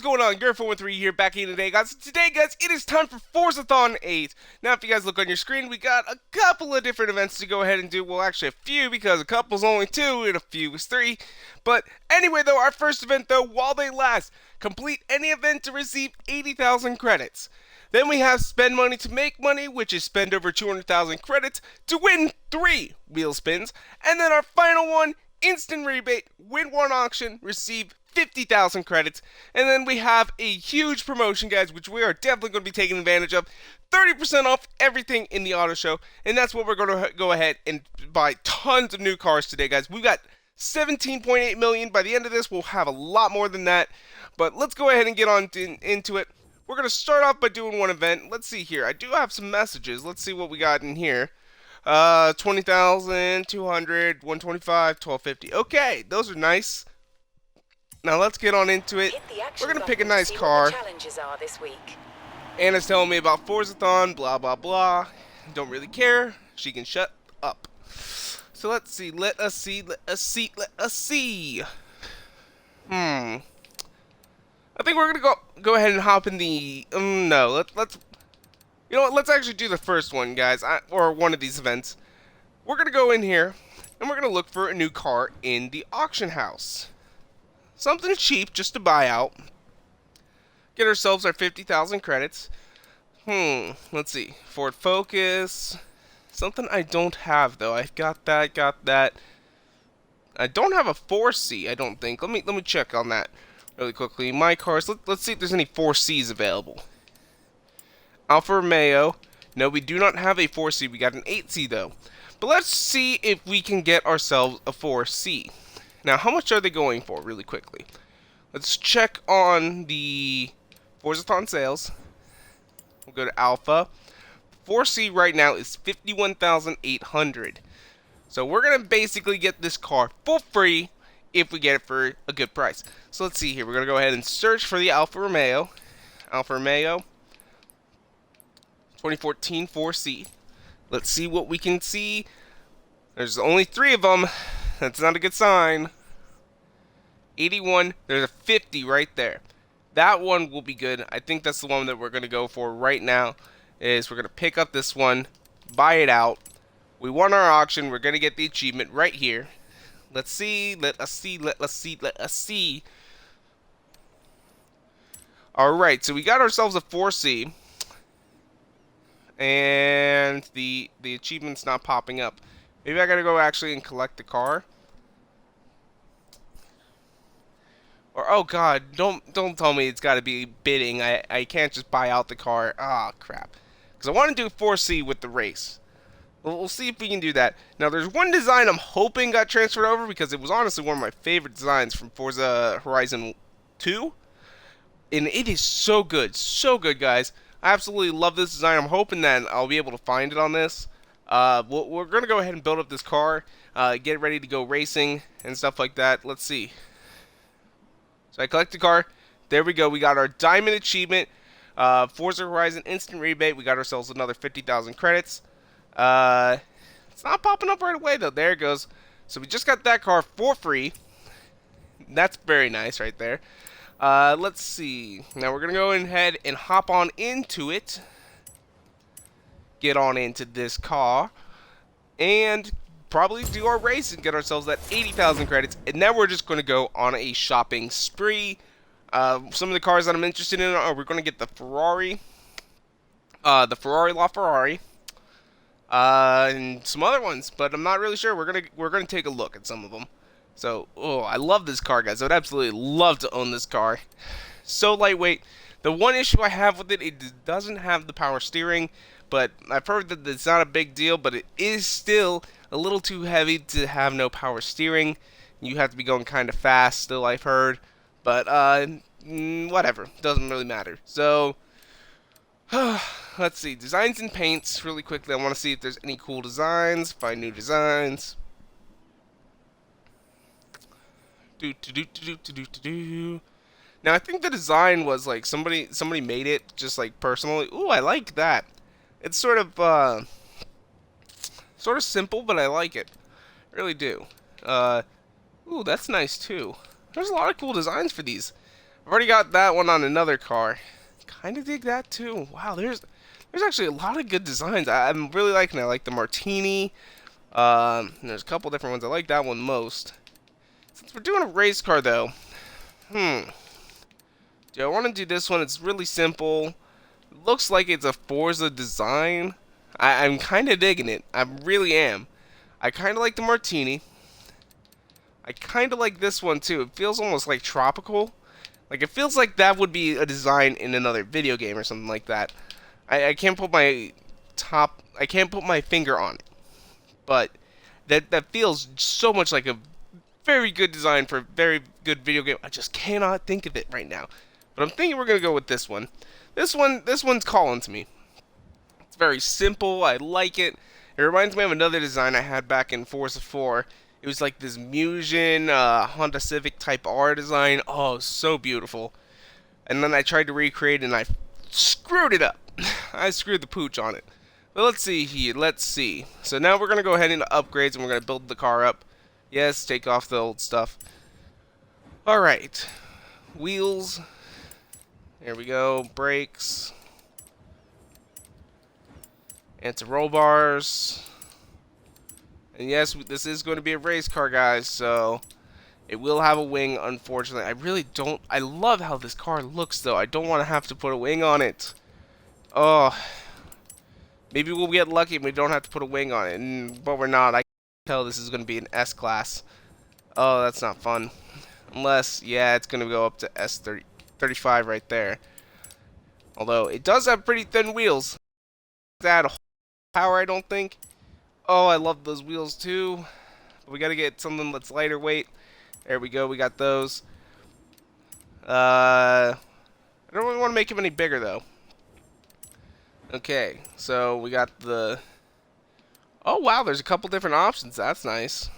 is going on? Garrett413 here, back in today, guys. Today, guys, it is time for Forzathon 8. Now, if you guys look on your screen, we got a couple of different events to go ahead and do. Well, actually, a few, because a couple's only 2 and a few is 3. But anyway, though, our first event, though, while they last, complete any event to receive 80,000 credits. Then we have spend money to make money, which is spend over 200,000 credits to win 3 wheel spins. And then our final one, instant rebate, win 1 auction, receive 50,000 credits. And then we have a huge promotion, guys, which we are definitely going to be taking advantage of. 30% off everything in the auto show. And that's what we're going to go ahead and buy tons of new cars today, guys. We've got 17.8 million. By the end of this, we'll have a lot more than that. But let's go ahead and get on into it. We're going to start off by doing one event. Let's see here. I do have some messages. Let's see what we got in here. 20,000, 200, 125, 1250. Okay, those are nice. Now let's get on into it. We're going to pick a nice car. Challenges are this week. Anna's telling me about Forzathon, blah, blah, blah. Don't really care. She can shut up. So let's see. Let us see. I think we're going to go ahead and hop in the... no, let's... You know what? Let's actually do the first one, guys. Or one of these events. We're going to go in here, and we're going to look for a new car in the auction house. Something cheap just to buy out. Get ourselves our 50,000 credits. Let's see. Ford Focus. Something I don't have, though. I've got that. I don't have a 4C, I don't think. Let me check on that really quickly. My cars. Let's see if there's any 4Cs available. Alfa Romeo. No, we do not have a 4C. We got an 8C, though. But let's see if we can get ourselves a 4C. Now, how much are they going for, really quickly? Let's check on the Forzathon sales. We'll go to Alpha. 4C right now is 51,800. So we're going to basically get this car for free if we get it for a good price. So let's see here. We're going to go ahead and search for the Alfa Romeo. Alfa Romeo 2014 4C. Let's see what we can see. There's only 3 of them. That's not a good sign. 81. There's a 50 right there. That one will be good. I think that's the one that we're going to go for right now. Is we're going to pick up this one, buy it out. We won our auction. We're going to get the achievement right here. Let's see. Let us see. Alright, so we got ourselves a 4C. And the achievement's not popping up. Maybe I gotta go actually and collect the car. Or oh god, don't tell me it's gotta be bidding. I can't just buy out the car. Ah, crap. Because I want to do 4C with the race. We'll see if we can do that. Now there's one design I'm hoping got transferred over because it was honestly one of my favorite designs from Forza Horizon 2. And it is so good guys. I absolutely love this design. I'm hoping that I'll be able to find it on this. We're going to go ahead and build up this car, get ready to go racing and stuff like that. Let's see. So I collect the car. There we go. We got our diamond achievement. Forza Horizon instant rebate. We got ourselves another 50,000 credits. It's not popping up right away, though. There it goes. So we just got that car for free. That's very nice right there. Let's see. Now we're going to go ahead and hop on into it. Get on into this car. And probably do our race and get ourselves that 80,000 credits. And then we're just going to go on a shopping spree. Some of the cars that I'm interested in are we're going to get the Ferrari. The Ferrari LaFerrari. And some other ones. But I'm not really sure. We're gonna take a look at some of them. So, oh, I love this car, guys. I would absolutely love to own this car. So lightweight. The one issue I have with it, it doesn't have the power steering. But I've heard that it's not a big deal, but it is still a little too heavy to have no power steering. You have to be going kind of fast still, I've heard. But, whatever. Doesn't really matter. So, let's see. Designs and paints, really quickly. I want to see if there's any cool designs. Find new designs. Now I think the design was like somebody made it just like personally. Ooh, I like that. It's sort of simple, but I like it. I really do. Ooh, that's nice too. There's a lot of cool designs for these. I've already got that one on another car. Kind of dig that too. Wow, there's actually a lot of good designs. I'm really liking it. I like the Martini. There's a couple different ones. I like that one most. Since we're doing a race car though, do I want to do this one? It's really simple. Looks like it's a Forza design. I'm kind of digging it. I really am. I kind of like the Martini. I kind of like this one too. It feels almost like tropical. Like, it feels like that would be a design in another video game or something like that. I can't put my I can't put my finger on it. But that feels so much like a very good design for a very good video game. I just cannot think of it right now. But I'm thinking we're going to go with this one. This one's calling to me. It's very simple. I like it. It reminds me of another design I had back in Forza 4. It was like this Musion Honda Civic Type R design. Oh, so beautiful. And then I tried to recreate it and I screwed it up. I screwed the pooch on it. But let's see here. Let's see. So now we're going to go ahead into upgrades and we're going to build the car up. Yes, take off the old stuff. Alright. Wheels. There we go. Brakes. Anti-roll bars. And yes, this is going to be a race car, guys, so it will have a wing, unfortunately. I really don't... I love how this car looks, though. I don't want to have to put a wing on it. Oh. Maybe we'll get lucky and we don't have to put a wing on it, but we're not. I can tell this is going to be an S-Class. Oh, that's not fun. Unless, yeah, it's going to go up to S35 right there. Although, it does have pretty thin wheels. That power, I don't think. Oh, I love those wheels too. But we got to get something that's lighter weight. There we go. We got those. I don't really want to make them any bigger though. Okay, so we got the... Oh wow, there's a couple different options. That's nice.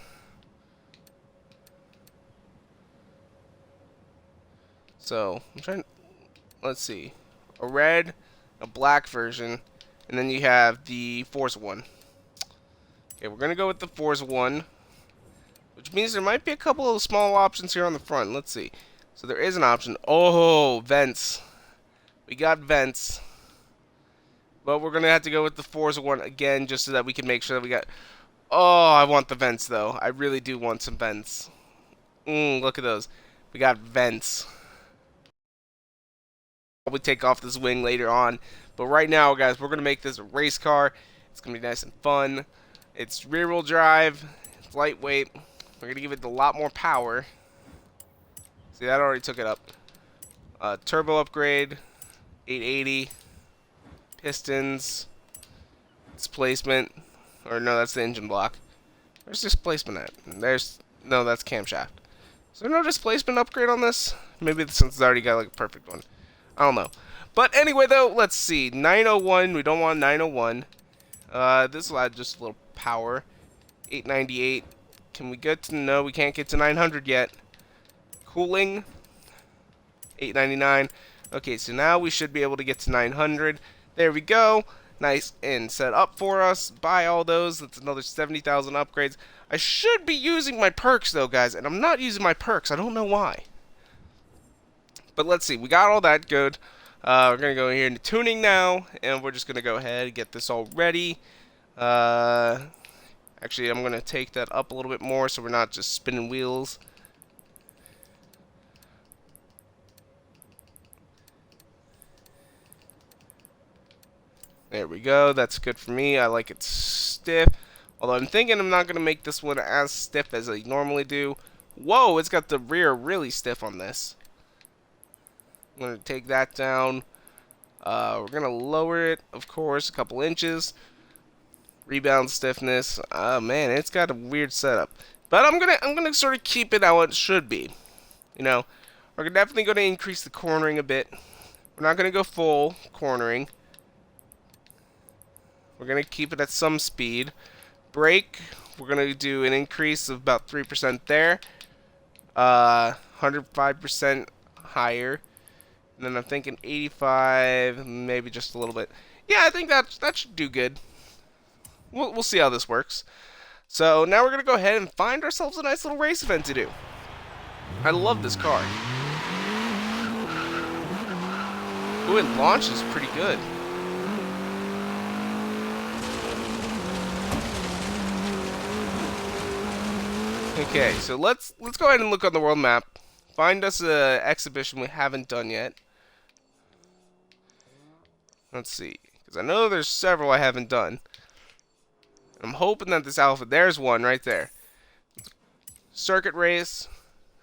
So I'm trying. Let's see, a red, a black version, and then you have the Forza one. Okay, we're gonna go with the Forza one, which means there might be a couple of small options here on the front. Let's see. So there is an option. Oh, vents. We got vents. But we're gonna have to go with the Forza one again, just so that we can make sure that we got. Oh, I want the vents though. I really do want some vents. Look at those. We got vents. Probably take off this wing later on, but right now, guys, we're gonna make this a race car. It's gonna be nice and fun. It's rear-wheel drive. It's lightweight. We're gonna give it a lot more power. See, that already took it up. Turbo upgrade, 880. Pistons, displacement, or no, that's the engine block. Where's displacement at? No, that's camshaft. Is there no displacement upgrade on this? Maybe since it's already got like a perfect one. I don't know. But anyway, though, let's see. 901, we don't want 901. This will add just a little power. 898. Can we get to... No, we can't get to 900 yet. Cooling. 899. Okay, so now we should be able to get to 900. There we go. Nice and set up for us. Buy all those. That's another 70,000 upgrades. I should be using my perks, though, guys, and I'm not using my perks. I don't know why. But let's see. We got all that good. We're going to go here into tuning now, and we're just going to go ahead and get this all ready. Actually, I'm going to take that up a little bit more so we're not just spinning wheels. There we go. That's good for me. I like it stiff. Although I'm thinking I'm not going to make this one as stiff as I normally do. Whoa, it's got the rear really stiff on this. I'm going to take that down. We're going to lower it, of course, a couple inches. Rebound stiffness. Man, it's got a weird setup. But I'm gonna sort of keep it how it should be. You know, we're definitely going to increase the cornering a bit. We're not going to go full cornering. We're going to keep it at some speed. Brake, we're going to do an increase of about 3% there. 105% higher. And then I'm thinking 85, maybe just a little bit. Yeah, I think that should do good. We'll see how this works. So now we're going to go ahead and find ourselves a nice little race event to do. I love this car. Ooh, it launches pretty good. Okay, so let's go ahead and look on the world map. Find us a exhibition we haven't done yet. Let's see, because I know there's several I haven't done. I'm hoping that this alpha, there's one right there. Circuit race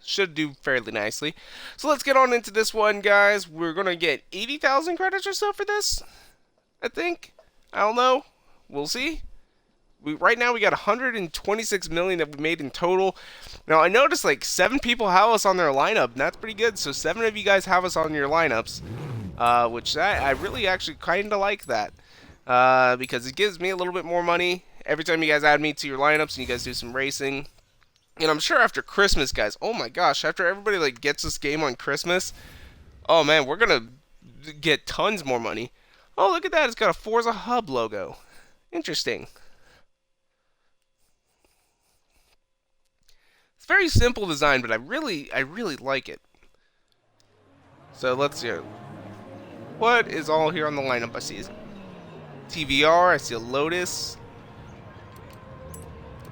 should do fairly nicely. So let's get on into this one, guys. We're gonna get 80,000 credits or so for this, I think. I don't know. We'll see. Right now we got 126 million that we made in total. Now I noticed like 7 people have us on their lineup, and that's pretty good. So 7 of you guys have us on your lineups, which I really actually kind of like that, because it gives me a little bit more money every time you guys add me to your lineups and you guys do some racing. And I'm sure after Christmas, guys, oh my gosh, after everybody like gets this game on Christmas, oh man, we're gonna get tons more money. Oh, look at that, it's got a Forza Hub logo. Interesting. It's very simple design, but I really like it. So let's see. What is all here on the lineup? I see TVR, I see a Lotus.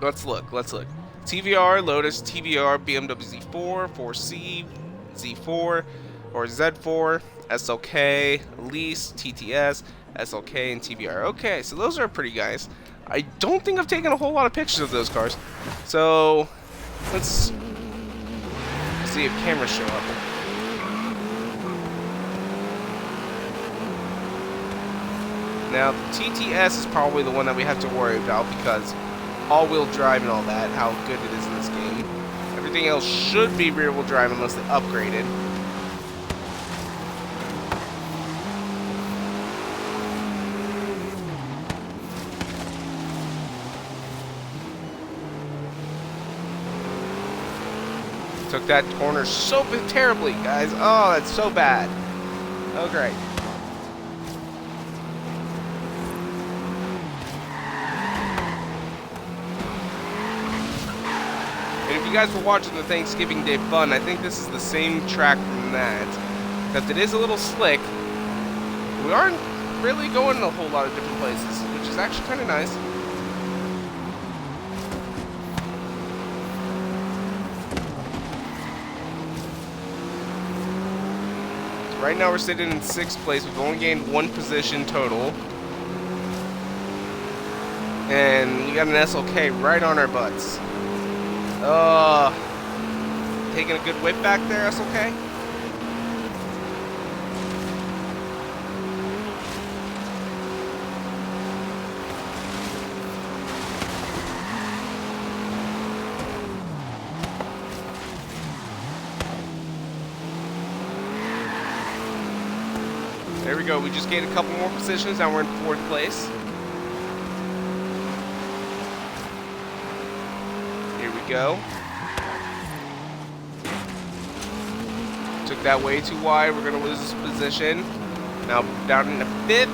Let's look. TVR, Lotus, TVR, BMW Z4, 4C, Z4, or Z4, SLK, Elise, TTS, SLK, and TVR. Okay, so those are pretty guys. I don't think I've taken a whole lot of pictures of those cars. So, let's see if cameras show up. Now, the TTS is probably the one that we have to worry about because all-wheel drive and all that, how good it is in this game. Everything else should be rear-wheel drive unless they upgrade it. Took that corner so terribly, guys. Oh, that's so bad. Oh, great. And if you guys were watching the Thanksgiving Day Fun, I think this is the same track from that. Except it is a little slick. We aren't really going a whole lot of different places, which is actually kind of nice. Right now we're sitting in 6th place. We've only gained 1 position total. And we got an SLK right on our butts. Taking a good whip back there, SLK. There we go. We just gained a couple more positions. Now we're in 4th place. Here we go. Took that way too wide. We're going to lose this position. Now down into 5th.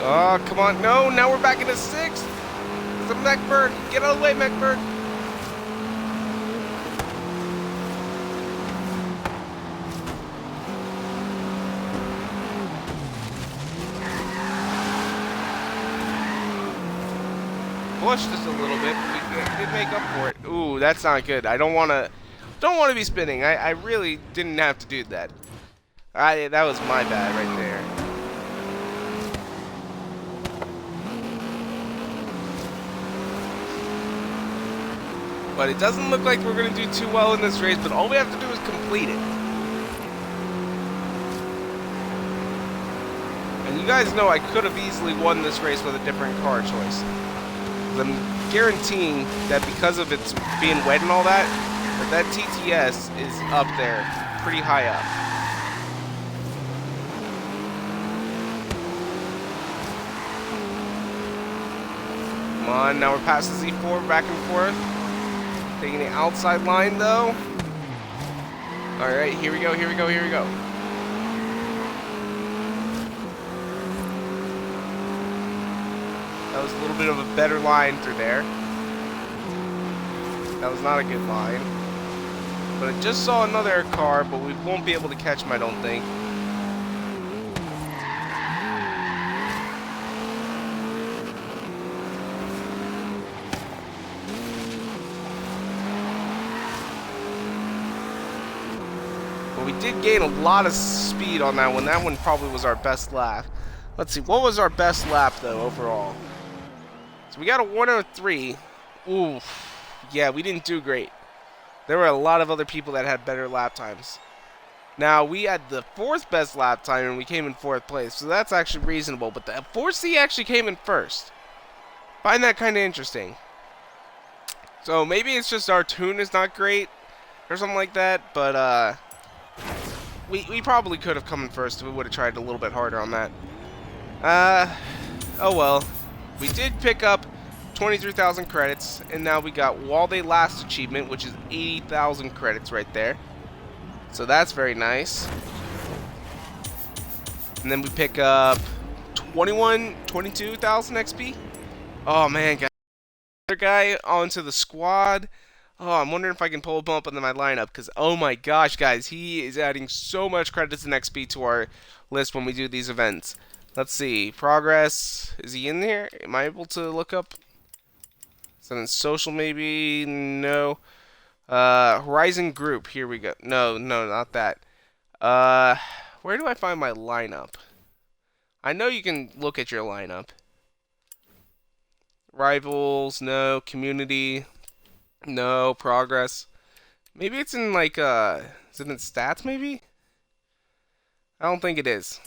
Oh, come on. No, now we're back into 6th. It's a McBird. Get out of the way, McBird. Pushed us a little bit, but we did make up for it. Ooh, that's not good. I don't want to be spinning. I really didn't have to do that. That was my bad right there. But it doesn't look like we're going to do too well in this race, but all we have to do is complete it. And you guys know I could have easily won this race with a different car choice. I'm guaranteeing that because of its being wet and all that, that TTS is up there, pretty high up. Come on, now we're past the Z4, back and forth. Taking the outside line though. Alright, here we go. That was a little bit of a better line through there. That was not a good line. But I just saw another car, but we won't be able to catch him, I don't think. But we did gain a lot of speed on that one. That one probably was our best lap. Let's see, what was our best lap, though, overall? So we got a 103. Ooh, yeah, we didn't do great. There were a lot of other people that had better lap times. Now, we had the 4th best lap time, and we came in 4th place, so that's actually reasonable. But the 4C actually came in 1st. Find that kind of interesting. So maybe it's just our tune is not great, or something like that, but we probably could have come in 1st if we would have tried a little bit harder on that. Oh well. We did pick up 23,000 credits, and now we got While They Last achievement, which is 80,000 credits right there. So that's very nice. And then we pick up 22,000 XP. Oh man, got another guy onto the squad. Oh, I'm wondering if I can pull him up into my lineup, because oh my gosh, guys, he is adding so much credits and XP to our list when we do these events. Let's see, progress. Is he in here? Am I able to look up? Is that in social maybe? No. Horizon group. Here we go. No, not that. Where do I find my lineup? I know you can look at your lineup. Rivals, no. Community, no. Progress. Maybe it's in like, is it in stats maybe? I don't think it is.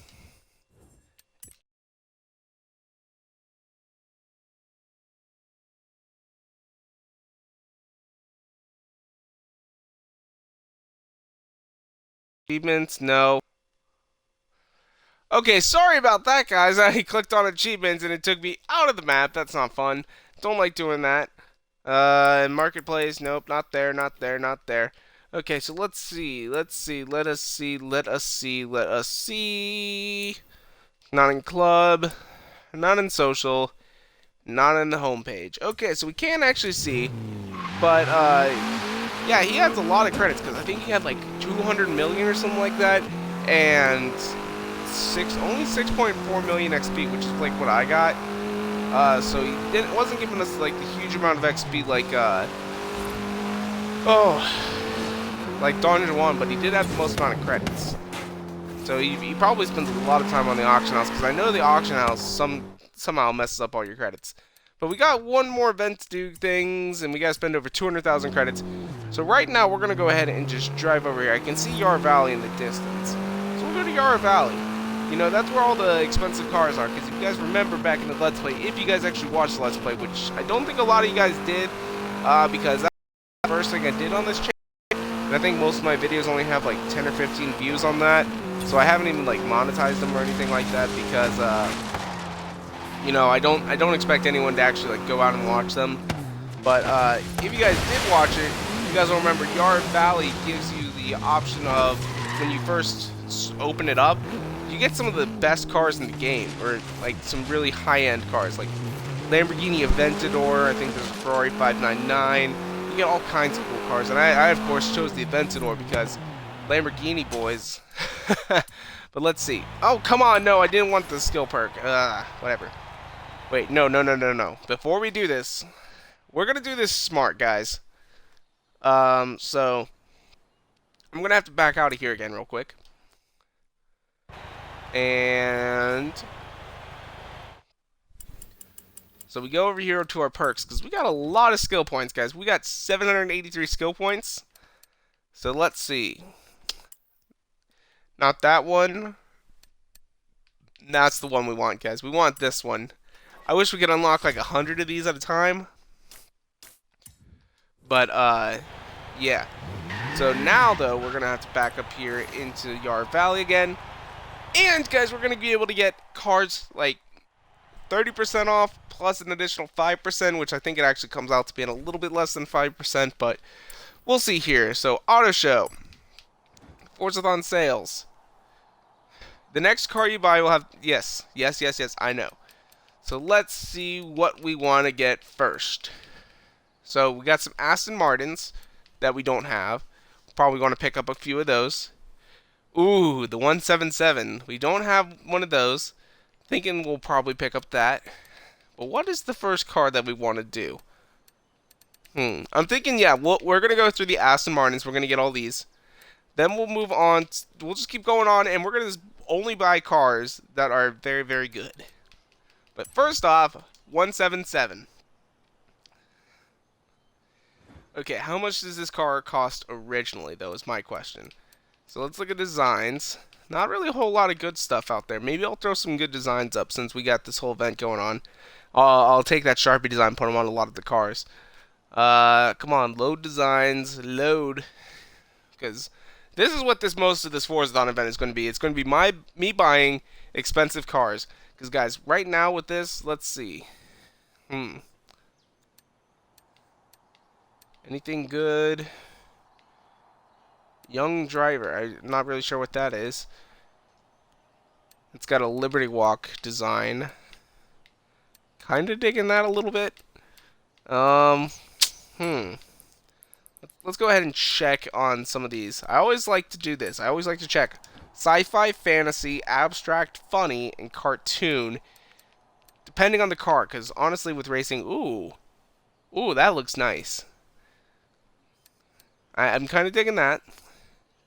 Achievements, no. Okay, sorry about that, guys. I clicked on achievements and it took me out of the map. That's not fun. Don't like doing that. Marketplace, nope, not there, not there, not there. Okay, so let's see. Let us see. Not in club, not in social, not in the homepage. Okay, so we can't actually see, but yeah, he has a lot of credits because I think he had like 200 million or something like that, and only 6.4 million XP, which is like what I got. So he wasn't giving us like the huge amount of XP like like Don Juan, but he did have the most amount of credits. So he probably spends a lot of time on the auction house, because I know the auction house somehow messes up all your credits. But we got one more event to do things, and we got to spend over 200,000 credits. So right now we're going to go ahead and just drive over here. I can see Yarra Valley in the distance. So we'll go to Yarra Valley. You know, that's where all the expensive cars are, because if you guys remember back in the Let's Play, if you guys actually watched the Let's Play, which I don't think a lot of you guys did, because that's the first thing I did on this channel, and I think most of my videos only have like 10 or 15 views on that, so I haven't even like monetized them or anything like that, because, you know, I don't expect anyone to actually like go out and watch them. But if you guys did watch it, you guys will remember Yarra Valley gives you the option of, when you first open it up, you get some of the best cars in the game, or like some really high-end cars, like Lamborghini Aventador. I think there's a Ferrari 599. You get all kinds of cool cars, and I of course chose the Aventador because Lamborghini boys. But let's see. Oh, come on, no, I didn't want the skill perk. Whatever. Wait, no. Before we do this, we're gonna do this smart, guys. So I'm gonna have to back out of here again real quick. And so we go over here to our perks, because we got a lot of skill points, guys. We got 783 skill points. So let's see. Not that one. That's the one we want, guys. We want this one. I wish we could unlock like 100 of these at a time. But, yeah. So now, though, we're going to have to back up here into Yarra Valley again. And, guys, we're going to be able to get cars like 30% off plus an additional 5%, which I think it actually comes out to being a little bit less than 5%, but we'll see here. So, Auto Show. Forzathon sales. The next car you buy will have... Yes, I know. So, let's see what we want to get first. So, we got some Aston Martins that we don't have. Probably going to pick up a few of those. Ooh, the 177. We don't have one of those. Thinking we'll probably pick up that. But what is the first car that we want to do? I'm thinking, yeah, we're going to go through the Aston Martins. We're going to get all these. Then we'll move on. We'll just keep going on, and we're going to only buy cars that are very, very good. But first off, 177. Okay, how much does this car cost originally, though, is my question. So let's look at designs. Not really a whole lot of good stuff out there. Maybe I'll throw some good designs up since we got this whole event going on. I'll take that Sharpie design, put them on a lot of the cars. Come on, load designs, load. Because this is what most of this Forzathon event is going to be. It's going to be me buying expensive cars. Because, guys, right now with this, let's see. Anything good? Young driver. I'm not really sure what that is. It's got a Liberty Walk design. Kind of digging that a little bit. Let's go ahead and check on some of these. I always like to do this. I always like to check sci-fi, fantasy, abstract, funny, and cartoon, depending on the car. Because honestly, with racing, ooh, that looks nice. I'm kind of digging that.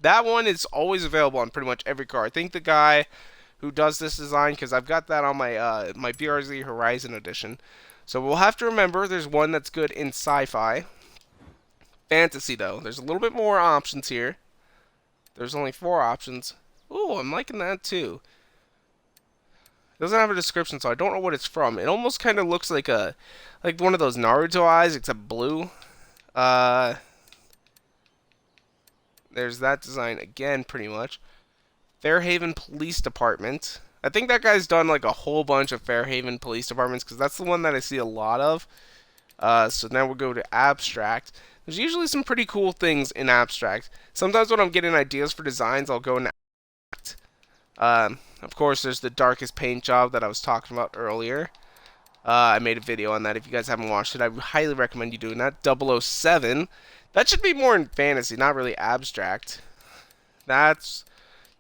That one is always available on pretty much every car. I think the guy who does this design, because I've got that on my my BRZ Horizon edition. So we'll have to remember there's one that's good in sci-fi. Fantasy, though. There's a little bit more options here. There's only 4 options. Ooh, I'm liking that, too. It doesn't have a description, so I don't know what it's from. It almost kind of looks like one of those Naruto eyes, except blue. There's that design again, pretty much. Fairhaven Police Department. I think that guy's done like a whole bunch of Fairhaven Police Departments because that's the one that I see a lot of. So now we'll go to Abstract. There's usually some pretty cool things in Abstract. Sometimes when I'm getting ideas for designs, I'll go in Abstract. Of course, there's the darkest paint job that I was talking about earlier. I made a video on that. If you guys haven't watched it, I highly recommend you doing that. 007. That should be more in fantasy, not really abstract. That's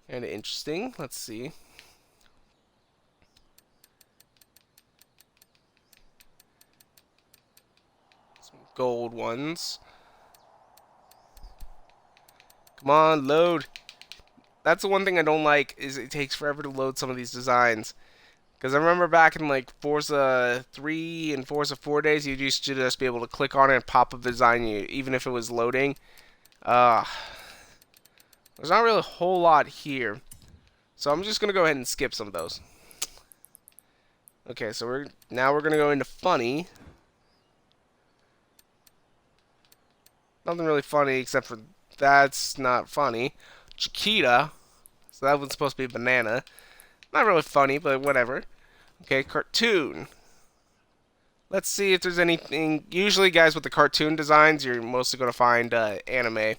kind of interesting. Let's see. Some gold ones. Come on, load. That's the one thing I don't like, is it takes forever to load some of these designs. Because I remember back in like Forza 3 and Forza 4 days, you used to just be able to click on it and pop up the design, even if it was loading. There's not really a whole lot here. So I'm just going to go ahead and skip some of those. Okay, so now we're going to go into funny. Nothing really funny except for that's not funny. Chiquita. So that one's supposed to be a banana. Not really funny, but whatever. Okay, cartoon. Let's see if there's anything. Usually, guys, with the cartoon designs, you're mostly going to find anime.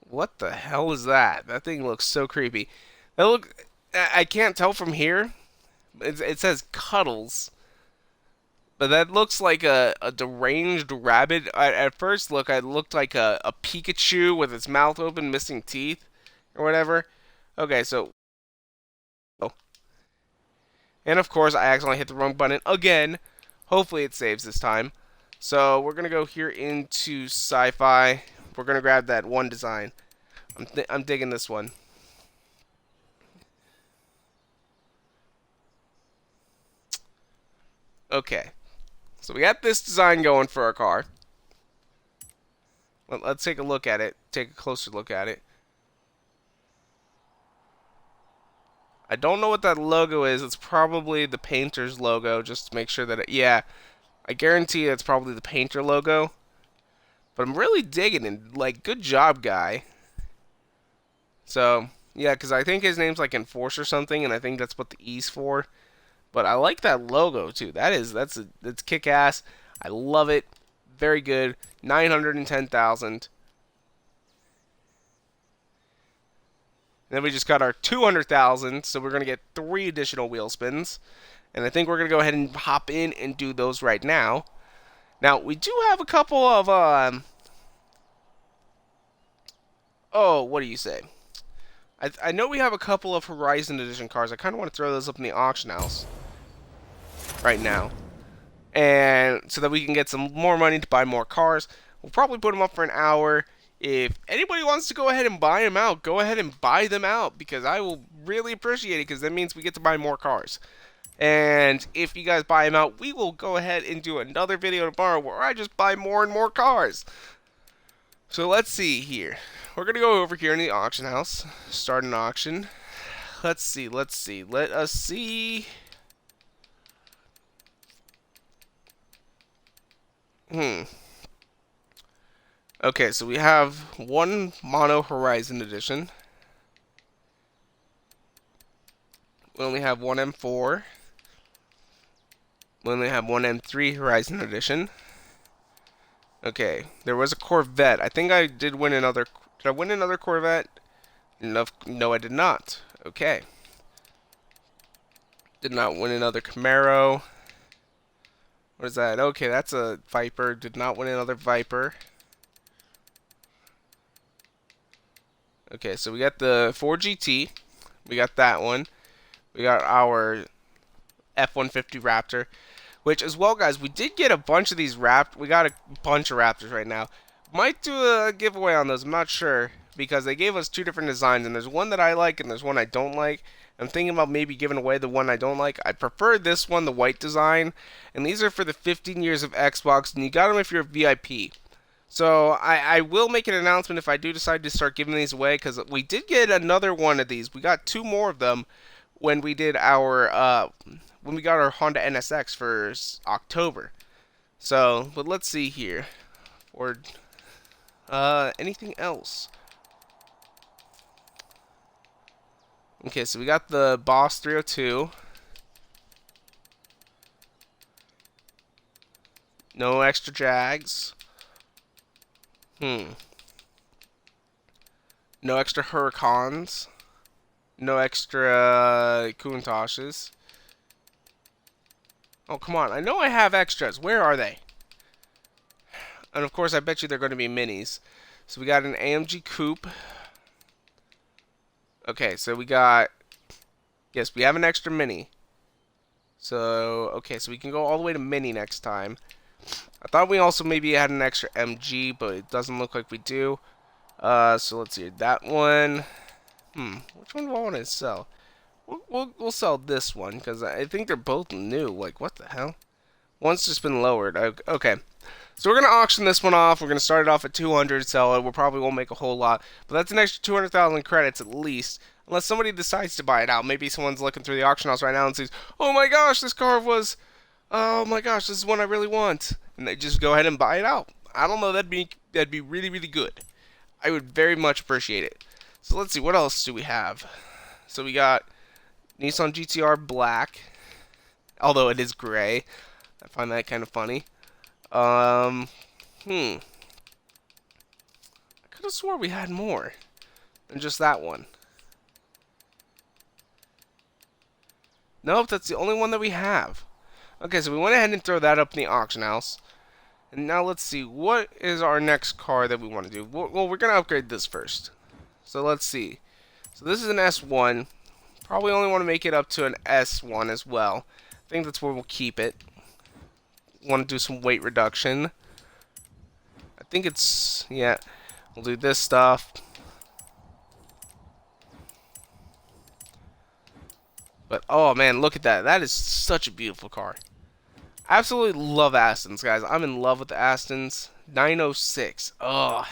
What the hell is that? That thing looks so creepy. I can't tell from here. It says Cuddles. But that looks like a deranged rabbit. At first look, it looked like a Pikachu with its mouth open, missing teeth, or whatever. Okay, so... Oh. And of course, I accidentally hit the wrong button again. Hopefully it saves this time. So we're going to go here into sci-fi. We're going to grab that one design. I'm digging this one. Okay. So we got this design going for our car. Let's take a look at it. Take a closer look at it. I don't know what that logo is. It's probably the painter's logo, just to make sure that yeah, I guarantee it's probably the painter logo. But I'm really digging it. Like, good job, guy. So, yeah, because I think his name's like Enforce or something, and I think that's what the E's for. But I like that logo, too. That's kick-ass. I love it. Very good. 910,000. Then we just got our 200,000, so we're going to get 3 additional wheel spins. And I think we're going to go ahead and hop in and do those right now. Now, we do have a couple of, oh, what do you say? I know we have a couple of Horizon Edition cars. I kind of want to throw those up in the auction house right now. And so that we can get some more money to buy more cars. We'll probably put them up for an hour. If anybody wants to go ahead and buy them out, go ahead and buy them out because I will really appreciate it because that means we get to buy more cars. And if you guys buy them out, we will go ahead and do another video tomorrow where I just buy more and more cars. So let's see here. We're going to go over here in the auction house, start an auction. Let's see. Let us see. Okay, so we have one Mono Horizon edition. We only have one M4. We only have one M3 Horizon edition. Okay, there was a Corvette. I think I did win another. Did I win another Corvette? No, I did not. Okay. Did not win another Camaro. What is that? Okay, that's a Viper. Did not win another Viper. Okay, so we got the Ford GT. We got that one. We got our F-150 Raptor. Which, as well, guys, we did get a bunch of these Raptors. We got a bunch of Raptors right now. Might do a giveaway on those. I'm not sure. Because they gave us two different designs. And there's one that I like and there's one I don't like. I'm thinking about maybe giving away the one I don't like. I prefer this one, the white design. And these are for the 15 years of Xbox. And you got them if you're a VIP. So I will make an announcement if I do decide to start giving these away. Because we did get another one of these. We got two more of them when we did our... when we got our Honda NSX for October. So, but let's see here. Or anything else? Okay, so we got the Boss 302. No extra Jags. No extra Huracans. No extra Countachs. Oh, come on. I know I have extras. Where are they? And, of course, I bet you they're going to be minis. So, we got an AMG Coupe. Okay, so we got... Yes, we have an extra mini. So, okay, so we can go all the way to mini next time. I thought we also maybe had an extra MG, but it doesn't look like we do. So, let's see. That one... Which one do I want to sell? We'll sell this one, because I think they're both new. Like, what the hell? One's just been lowered. Okay. So we're going to auction this one off. We're going to start it off at 200, sell it. We probably won't make a whole lot. But that's an extra 200,000 credits at least. Unless somebody decides to buy it out. Maybe someone's looking through the auction house right now and sees, oh my gosh, this car was... Oh my gosh, this is one I really want. And they just go ahead and buy it out. I don't know. That'd be really, really good. I would very much appreciate it. So let's see. What else do we have? So we got... Nissan GTR Black, although it is gray. I find that kind of funny. I could have swore we had more than just that one. Nope, that's the only one that we have. Okay, so we went ahead and throw that up in the auction house. And now let's see, what is our next car that we want to do? Well, we're going to upgrade this first. So let's see. So this is an S1. Probably only want to make it up to an S1 as well. I think that's where we'll keep it. Want to do some weight reduction. I think it's... Yeah. We'll do this stuff. But, oh man, look at that. That is such a beautiful car. Absolutely love Astons, guys. I'm in love with the Astons. 906. Ugh.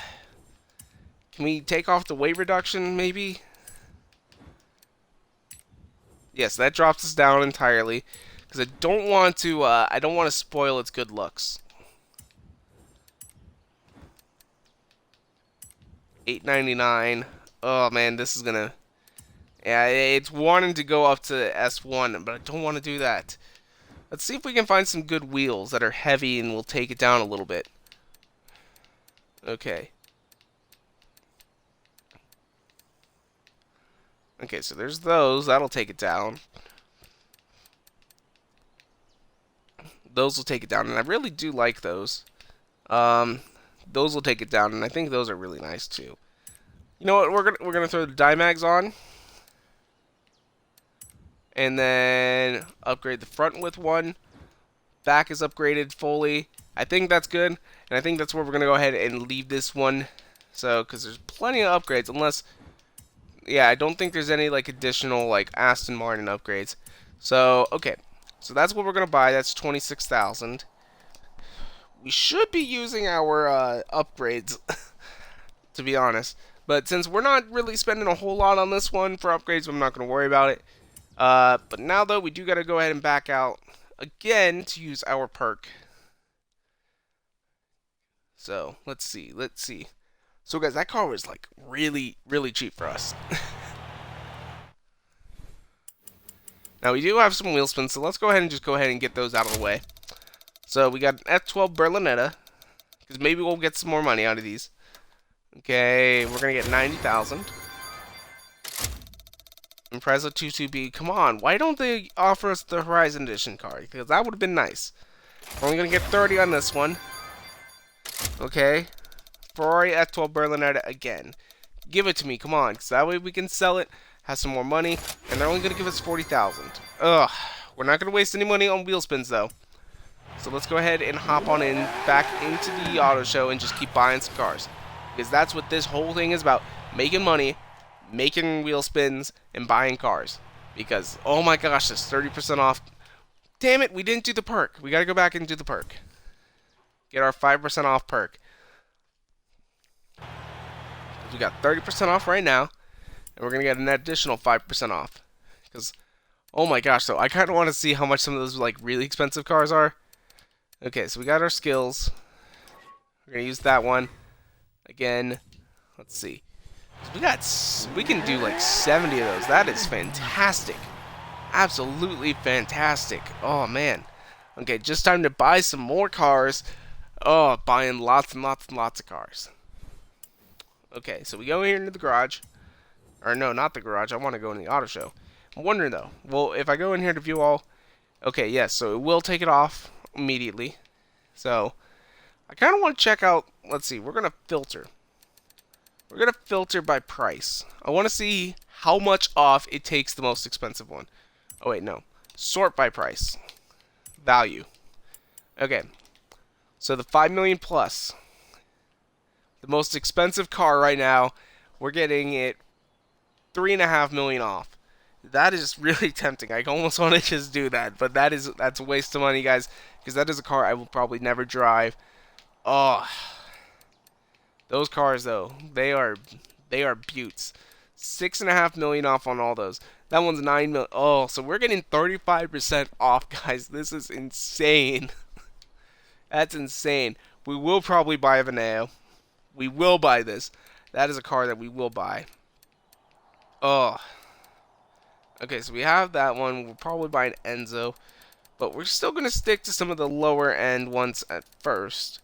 Can we take off the weight reduction, maybe? Yes, that drops us down entirely. Because I don't want to spoil its good looks. $8.99. Oh man, this is gonna... Yeah, it's wanting to go up to S1, but I don't want to do that. Let's see if we can find some good wheels that are heavy and will take it down a little bit. Okay. Okay, so there's those. That'll take it down. Those will take it down, and I really do like those. Those will take it down, and I think those are really nice too. You know what? We're gonna throw the Dymags on, and then upgrade the front with one. Back is upgraded fully. I think that's good, and I think that's where we're gonna go ahead and leave this one. So, because there's plenty of upgrades, unless, yeah, I don't think there's any like additional like Aston Martin upgrades. So, okay, so that's what we're gonna buy. That's 26,000. We should be using our upgrades, to be honest. But since we're not really spending a whole lot on this one for upgrades, I'm not gonna worry about it. But now though, we do gotta go ahead and back out again to use our perk. So let's see, let's see. So guys, that car was like really, really cheap for us. Now we do have some wheel spins, so let's go ahead and get those out of the way. So we got an F12 Berlinetta, because maybe we'll get some more money out of these. Okay, we're gonna get 90,000. Impreza 22B, come on, why don't they offer us the Horizon Edition card? Because that would have been nice. We're only gonna get 30 on this one. Okay, Ferrari F12 Berlinetta again. Give it to me, come on, because that way we can sell it, have some more money, and they're only going to give us 40,000. Ugh, we're not going to waste any money on wheel spins, though. So let's go ahead and hop on in, back into the auto show, and just keep buying some cars. Because that's what this whole thing is about, making money, making wheel spins, and buying cars. Because, oh my gosh, this 30% off. Damn it, we didn't do the perk. We got to go back and do the perk. Get our 5% off perk. We got 30% off right now, and we're going to get an additional 5% off. Because, oh my gosh, so I kind of want to see how much some of those like really expensive cars are. Okay, so we got our skills. We're going to use that one. Again, let's see. So we can do like 70 of those. That is fantastic. Absolutely fantastic. Oh, man. Okay, just time to buy some more cars. Oh, buying lots and lots and lots of cars. Okay, so we go here into the garage. Or no, not the garage. I want to go in the auto show. I'm wondering though. Well, if I go in here to view all. Okay, yes, so it will take it off immediately. So, I kind of want to check out. Let's see, we're going to filter. We're going to filter by price. I want to see how much off it takes the most expensive one. Oh, wait, no. Sort by price. Value. Okay. So the 5 million plus. The most expensive car right now, we're getting it 3.5 million off. That is really tempting. I almost want to just do that, but that's a waste of money, guys, because that is a car I will probably never drive. Oh, those cars though, they are beauts. 6.5 million off on all those. That one's 9 million. Oh, so we're getting 35% off, guys. This is insane. That's insane. We will probably buy a Veneo. We will buy this. That is a car that we will buy. Oh. Okay, so we have that one. We'll probably buy an Enzo. But we're still going to stick to some of the lower end ones at first.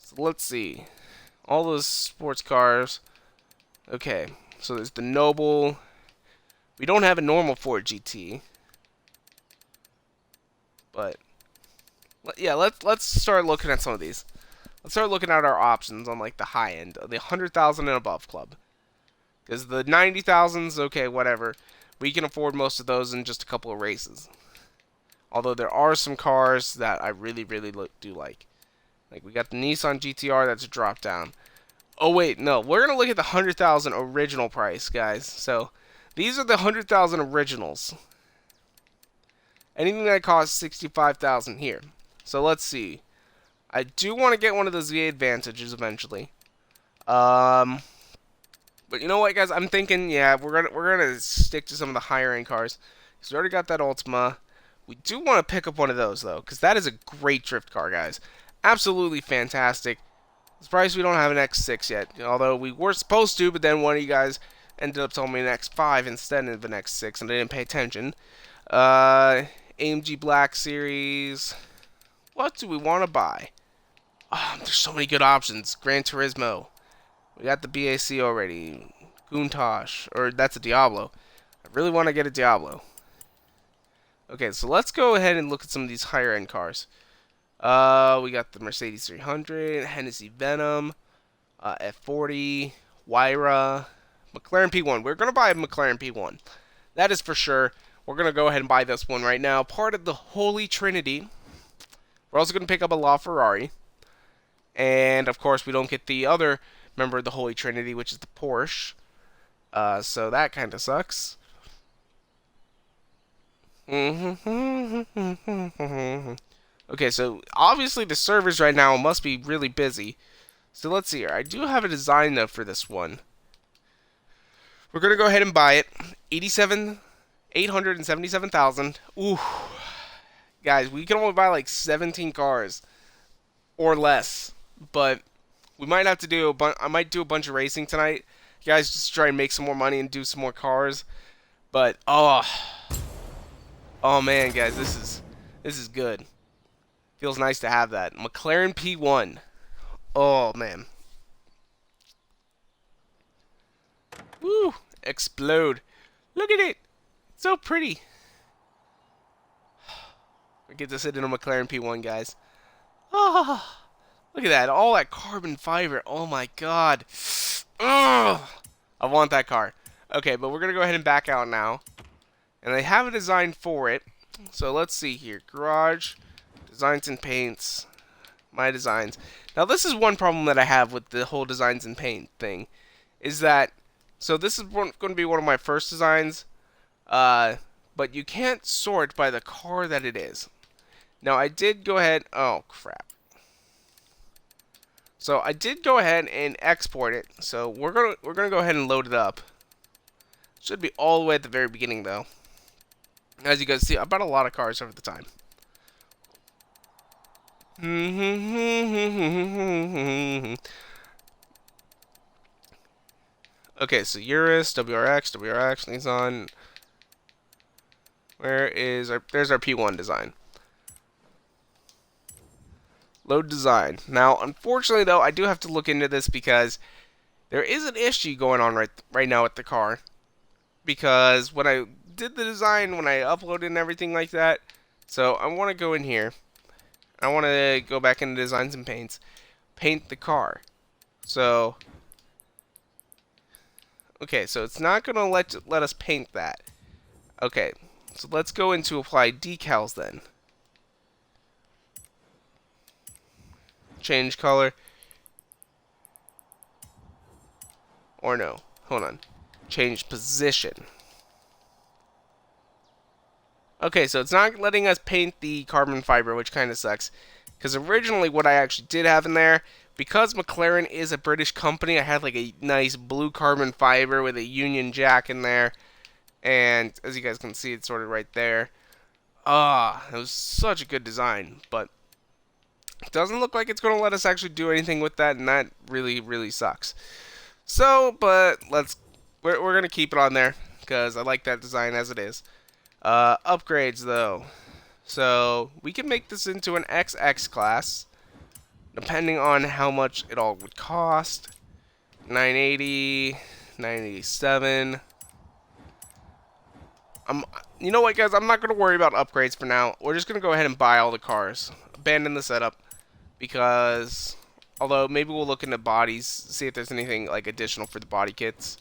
So let's see. All those sports cars. Okay, so there's the Noble. We don't have a normal Ford GT. But, yeah, let's start looking at some of these. Let's start looking at our options on like the high end, the 100,000 and above club. Because the 90,000s, okay, whatever. We can afford most of those in just a couple of races. Although there are some cars that I really, really do like. Like we got the Nissan GTR, that's a drop down. Oh wait, no, we're gonna look at the 100,000 original price, guys. So these are the 100,000 originals. Anything that costs 65,000 here. So let's see. I do want to get one of those V8 Advantages eventually. But you know what, guys? I'm thinking, yeah, we're gonna stick to some of the higher end cars. Because we already got that Ultima. We do want to pick up one of those though, because that is a great drift car, guys. Absolutely fantastic. Surprised we don't have an X6 yet. Although we were supposed to, but then one of you guys ended up telling me an X5 instead of an X6, and I didn't pay attention. AMG Black Series. What do we want to buy? Oh, there's so many good options. Gran Turismo. We got the BAC already. Countach. Or that's a Diablo. I really want to get a Diablo. Okay, so let's go ahead and look at some of these higher end cars. We got the Mercedes 300, Hennessy Venom, F40, Wyra, McLaren P1. We're going to buy a McLaren P1. That is for sure. We're going to go ahead and buy this one right now. Part of the Holy Trinity. We're also going to pick up a LaFerrari. And, of course, we don't get the other member of the Holy Trinity, which is the Porsche. So that kind of sucks. Okay, so obviously the servers right now must be really busy. So let's see here. I do have a design though for this one. We're gonna go ahead and buy it. 877,000. Ooh, guys, we can only buy like 17 cars or less, but we might have to do I might do a bunch of racing tonight. You guys just try and make some more money and do some more cars. But oh man, guys, this is good. Feels nice to have that. McLaren P1. Oh man. Woo! Explode. Look at it. It's so pretty. We get to sit in a McLaren P1, guys. Oh, look at that. All that carbon fiber. Oh my god. Oh, I want that car. Okay, but we're going to go ahead and back out now. And I have a design for it. So let's see here. Garage, designs and paints, my designs. Now this is one problem that I have with the whole designs and paint thing. Is that, so this is going to be one of my first designs. But you can't sort by the car that it is. Now I did go ahead, oh crap. So I did go ahead and export it. So we're gonna go ahead and load it up. Should be all the way at the very beginning though. As you guys see, I bought a lot of cars over the time. Okay, so Urus, WRX, Nissan. Where is our, there's our P1 design. Load design. Now, unfortunately though, I do have to look into this because there is an issue going on right now with the car. Because when I did the design, when I uploaded and everything like that, so I want to go in here. I want to go back into designs and paints, paint the car. So, okay, so it's not gonna let us paint that. Okay, so let's go into apply decals then. Change color. Or no, hold on. Change position. Okay, so it's not letting us paint the carbon fiber, which kind of sucks. Because originally what I actually did have in there, because McLaren is a British company, I had like a nice blue carbon fiber with a Union Jack in there. And as you guys can see, it's sort of right there. It was such a good design, but it doesn't look like it's going to let us actually do anything with that, and that really, really sucks. So, but we're going to keep it on there, because I like that design as it is. Upgrades though. So we can make this into an XX class, depending on how much it all would cost. 980, 987. You know what, guys? I'm not gonna worry about upgrades for now. We're just gonna go ahead and buy all the cars, abandon the setup, because although maybe we'll look into bodies, see if there's anything like additional for the body kits.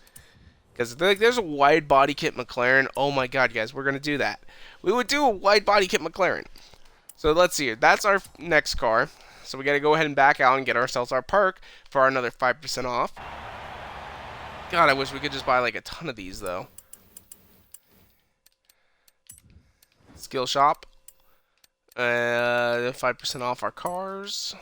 Because there's a wide body kit McLaren. Oh my god, guys, we're going to do that. We would do a wide body kit McLaren. So let's see here. That's our next car. So we got to go ahead and back out and get ourselves our perk for another 5% off. God, I wish we could just buy like a ton of these though. Skill shop. 5% off our cars.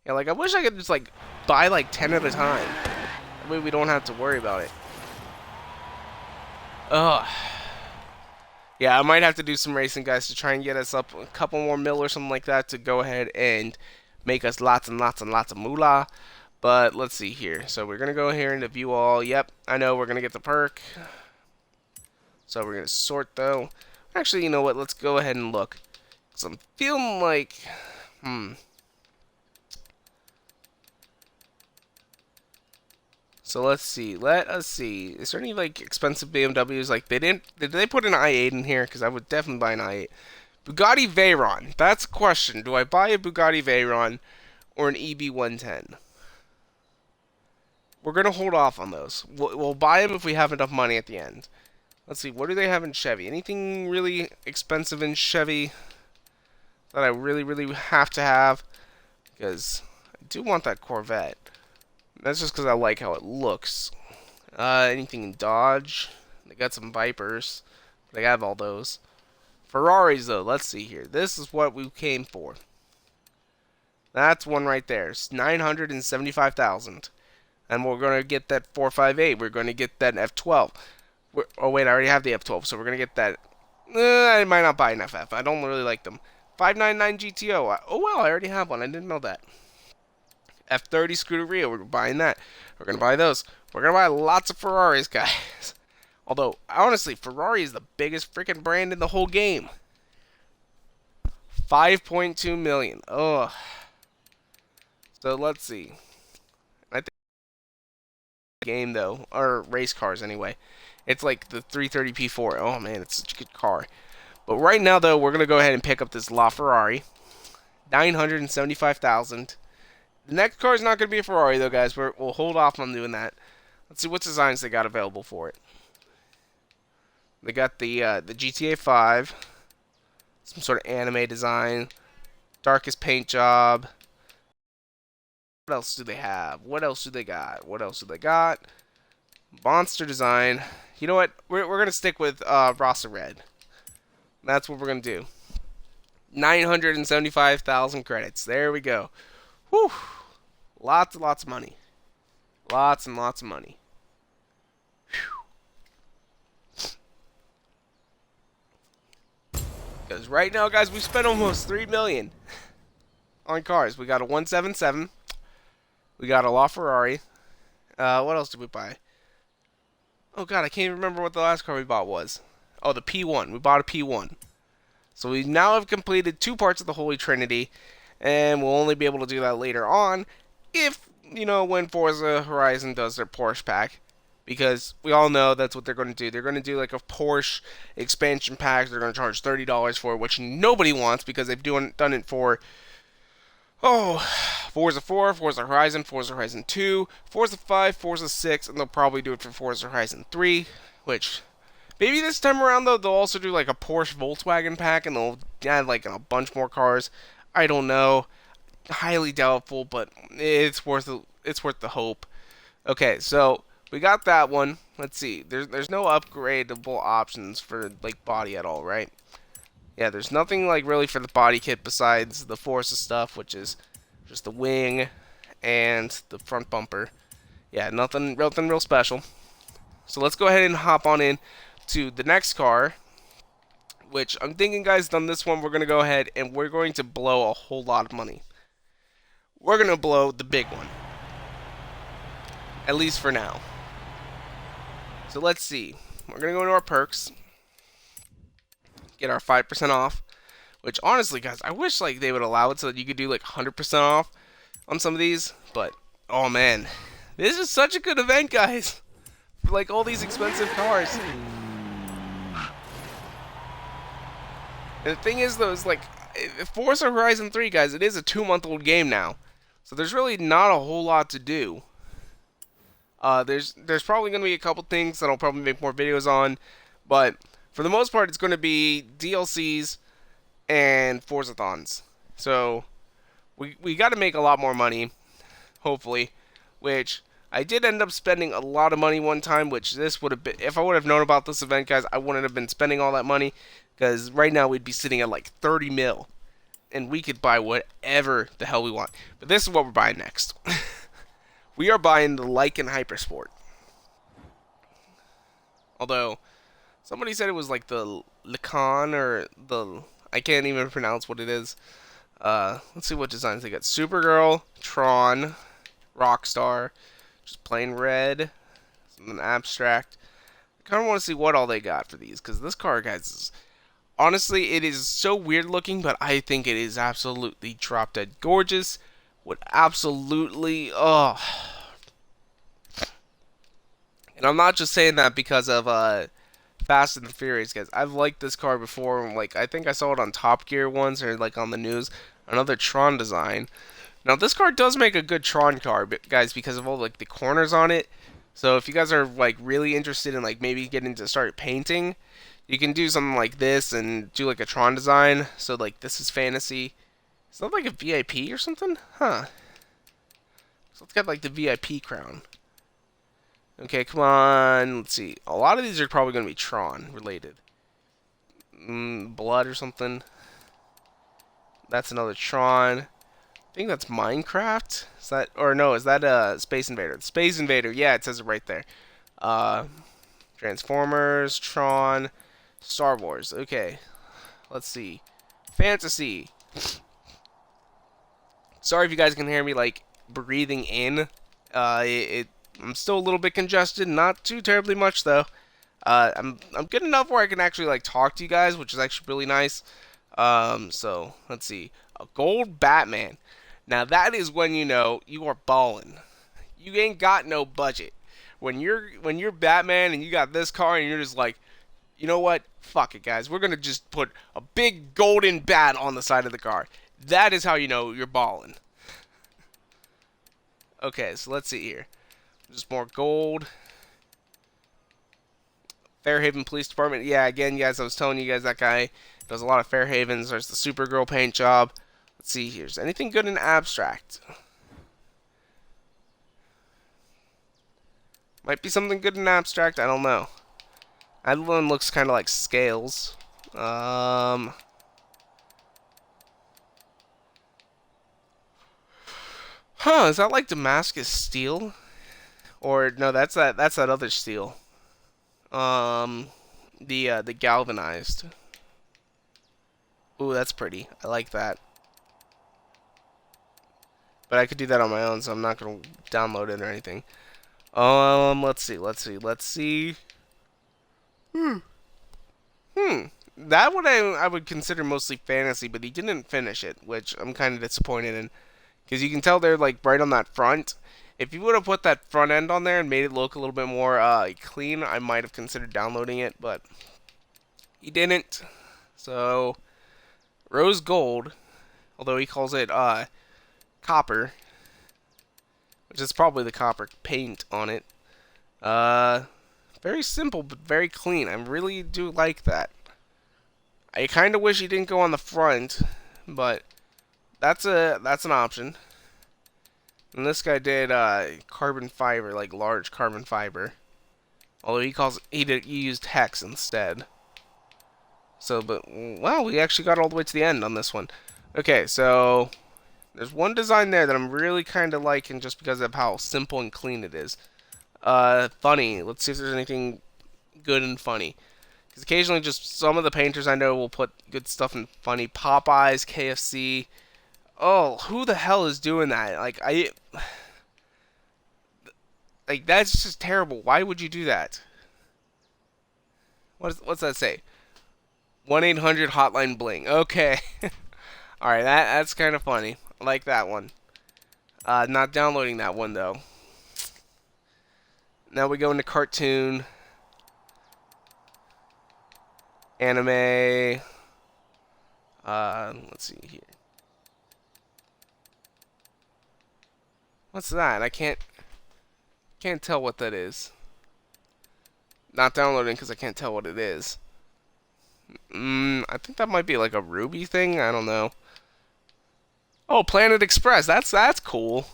Yeah, like, I wish I could just, like, buy, like, 10 at a time. That way we don't have to worry about it. Ugh. Yeah, I might have to do some racing, guys, to try and get us up a couple more mil or something like that to go ahead and make us lots and lots and lots of moolah. But let's see here. So we're going to go here into view all. Yep, I know we're going to get the perk. So we're going to sort, though. Actually, you know what? Let's go ahead and look. Because I'm feeling like... So let's see. Let us see. Is there any like expensive BMWs? Like did they put an i8 in here? Because I would definitely buy an i8. Bugatti Veyron. That's a question. Do I buy a Bugatti Veyron or an EB110? We're gonna hold off on those. We'll buy them if we have enough money at the end. Let's see. What do they have in Chevy? Anything really expensive in Chevy? that I really, really have to have, because I do want that Corvette. That's just because I like how it looks. Anything in Dodge? They got some Vipers. They have all those. Ferraris, though, let's see here. This is what we came for. That's one right there. It's 975,000. And we're going to get that 458. We're going to get that F12. Oh, wait, I already have the F12, so we're going to get that. I might not buy an FF. I don't really like them. 599 GTO. Oh, well, I already have one. I didn't know that. F30 Scuderia. We're buying that. We're going to buy those. We're going to buy lots of Ferraris, guys. Although, honestly, Ferrari is the biggest freaking brand in the whole game. 5.2 million. Ugh. So, let's see. I think game, though. Or race cars, anyway. It's like the 330 P4. Oh, man, it's such a good car. But right now, though, we're going to go ahead and pick up this LaFerrari. 975,000. The next car is not going to be a Ferrari, though, guys. We'll hold off on doing that. Let's see what designs they got available for it. They got the GTA 5. Some sort of anime design. Darkest paint job. What else do they have? What else do they got? What else do they got? Monster design. You know what? We're going to stick with Rasa Red. That's what we're going to do. 975,000 credits. There we go. Whew. Lots and lots of money. Lots and lots of money. Because right now, guys, we spent almost $3 million on cars. We got a 177. We got a LaFerrari. What else did we buy? Oh, God, I can't even remember what the last car we bought was. Oh, the P1. We bought a P1. So we now have completed 2 parts of the Holy Trinity. And we'll only be able to do that later on if, you know, when Forza Horizon does their Porsche pack. Because we all know that's what they're going to do. They're going to do like a Porsche expansion pack. They're going to charge $30 for it, which nobody wants because they've done it for, Forza 4, Forza Horizon 2, Forza 5, Forza 6, and they'll probably do it for Forza Horizon 3, which maybe this time around, though, they'll also do like a Porsche Volkswagen pack and they'll add like a bunch more cars. I don't know. Highly doubtful, but it's worth the hope. Okay, so we got that one. Let's see. There's no upgradable options for like body at all, right? Yeah, there's nothing like really for the body kit besides the Forza stuff, which is just the wing and the front bumper. Yeah, nothing real special. So let's go ahead and hop on in to the next car, which I'm thinking, guys, on this one, we're going to go ahead and we're going to blow a whole lot of money. We're going to blow the big one. At least for now. So let's see. We're going to go into our perks. Get our 5% off. Which, honestly, guys, I wish like they would allow it so that you could do like 100% off on some of these. But, oh man. This is such a good event, guys. For like all these expensive cars. And the thing is, though, is like Forza Horizon 3, guys, it is a 2-month-old game now. So there's really not a whole lot to do. There's probably going to be a couple things that I'll probably make more videos on. But for the most part, it's going to be DLCs and Forzathons. So we got to make a lot more money, hopefully. Which I did end up spending a lot of money one time, which this would have been, if I would have known about this event, guys, I wouldn't have been spending all that money. Because right now we'd be sitting at like 30 mil. And we could buy whatever the hell we want. But this is what we're buying next. We are buying the Lycan Hypersport. Although, somebody said it was like the Lycan or the... I can't even pronounce what it is. Let's see what designs they got. Supergirl, Tron, Rockstar, just plain red, something abstract. I kind of want to see what all they got for these. Because this car, guys, is... Honestly, it is so weird looking, but I think it is absolutely drop dead gorgeous. Would absolutely, And I'm not just saying that because of Fast and the Furious, guys. I've liked this car before. Like, I think I saw it on Top Gear once, or like on the news. Another Tron design. Now, this car does make a good Tron car, guys, because of all like the corners on it. So if you guys are like really interested in like maybe getting to start painting, You can do something like this and do like a Tron design. So like this is fantasy. Is that like a VIP or something? Huh. So it's got like the VIP crown. Okay, come on. Let's see. A lot of these are probably going to be Tron related. Blood or something. That's another Tron. I think that's Minecraft. Is that, or no, is that Space Invader? Space Invader, yeah, it says it right there. Uh, Transformers, Tron, Star Wars. Okay, let's see. Fantasy. Sorry if you guys can hear me like breathing in. I'm still a little bit congested, not too terribly much though. I'm good enough where I can actually like talk to you guys, which is actually really nice. So let's see, a gold Batman. Now that is when you know you are ballin'. You ain't got no budget. When you're Batman and you got this car and you're just like, you know what? Fuck it, guys. We're gonna just put a big golden bat on the side of the car. That is how you know you're ballin'. Okay, so let's see here. Just more gold. Fairhaven Police Department. Yeah, again, guys, I was telling you guys that guy does a lot of Fairhavens. There's the Supergirl paint job. Let's see here. Is anything good in abstract? Might be something good in abstract. I don't know. That one looks kind of like scales. Huh, is that like Damascus steel? Or no, that's that other steel. Um, the galvanized. Ooh, that's pretty. I like that. But I could do that on my own, so I'm not gonna download it or anything. Let's see. That one I would consider mostly fantasy, but he didn't finish it, which I'm kind of disappointed in. Because you can tell they're like right on that front. If you would have put that front end on there and made it look a little bit more clean, I might have considered downloading it, but he didn't. So, rose gold, although he calls it copper, which is probably the copper paint on it. Uh, Very simple, but very clean. I really do like that. I kind of wish he didn't go on the front, but that's an option. And this guy did carbon fiber, like large carbon fiber. Although he used hex instead. So, but wow, we actually got all the way to the end on this one. Okay, so there's one design there that I'm really kind of liking just because of how simple and clean it is. Funny. Let's see if there's anything good and funny. Because occasionally, just some of the painters I know will put good stuff in funny. Popeyes, KFC. Oh, who the hell is doing that? Like that's just terrible. Why would you do that? What's that say? 1-800 hotline bling. Okay. All right, that's kind of funny. I like that one. Not downloading that one though. Now we go into cartoon, anime. Let's see here. What's that? I can't tell what that is. Not downloading because I can't tell what it is. I think that might be like a Ruby thing. I don't know. Oh, Planet Express. That's cool.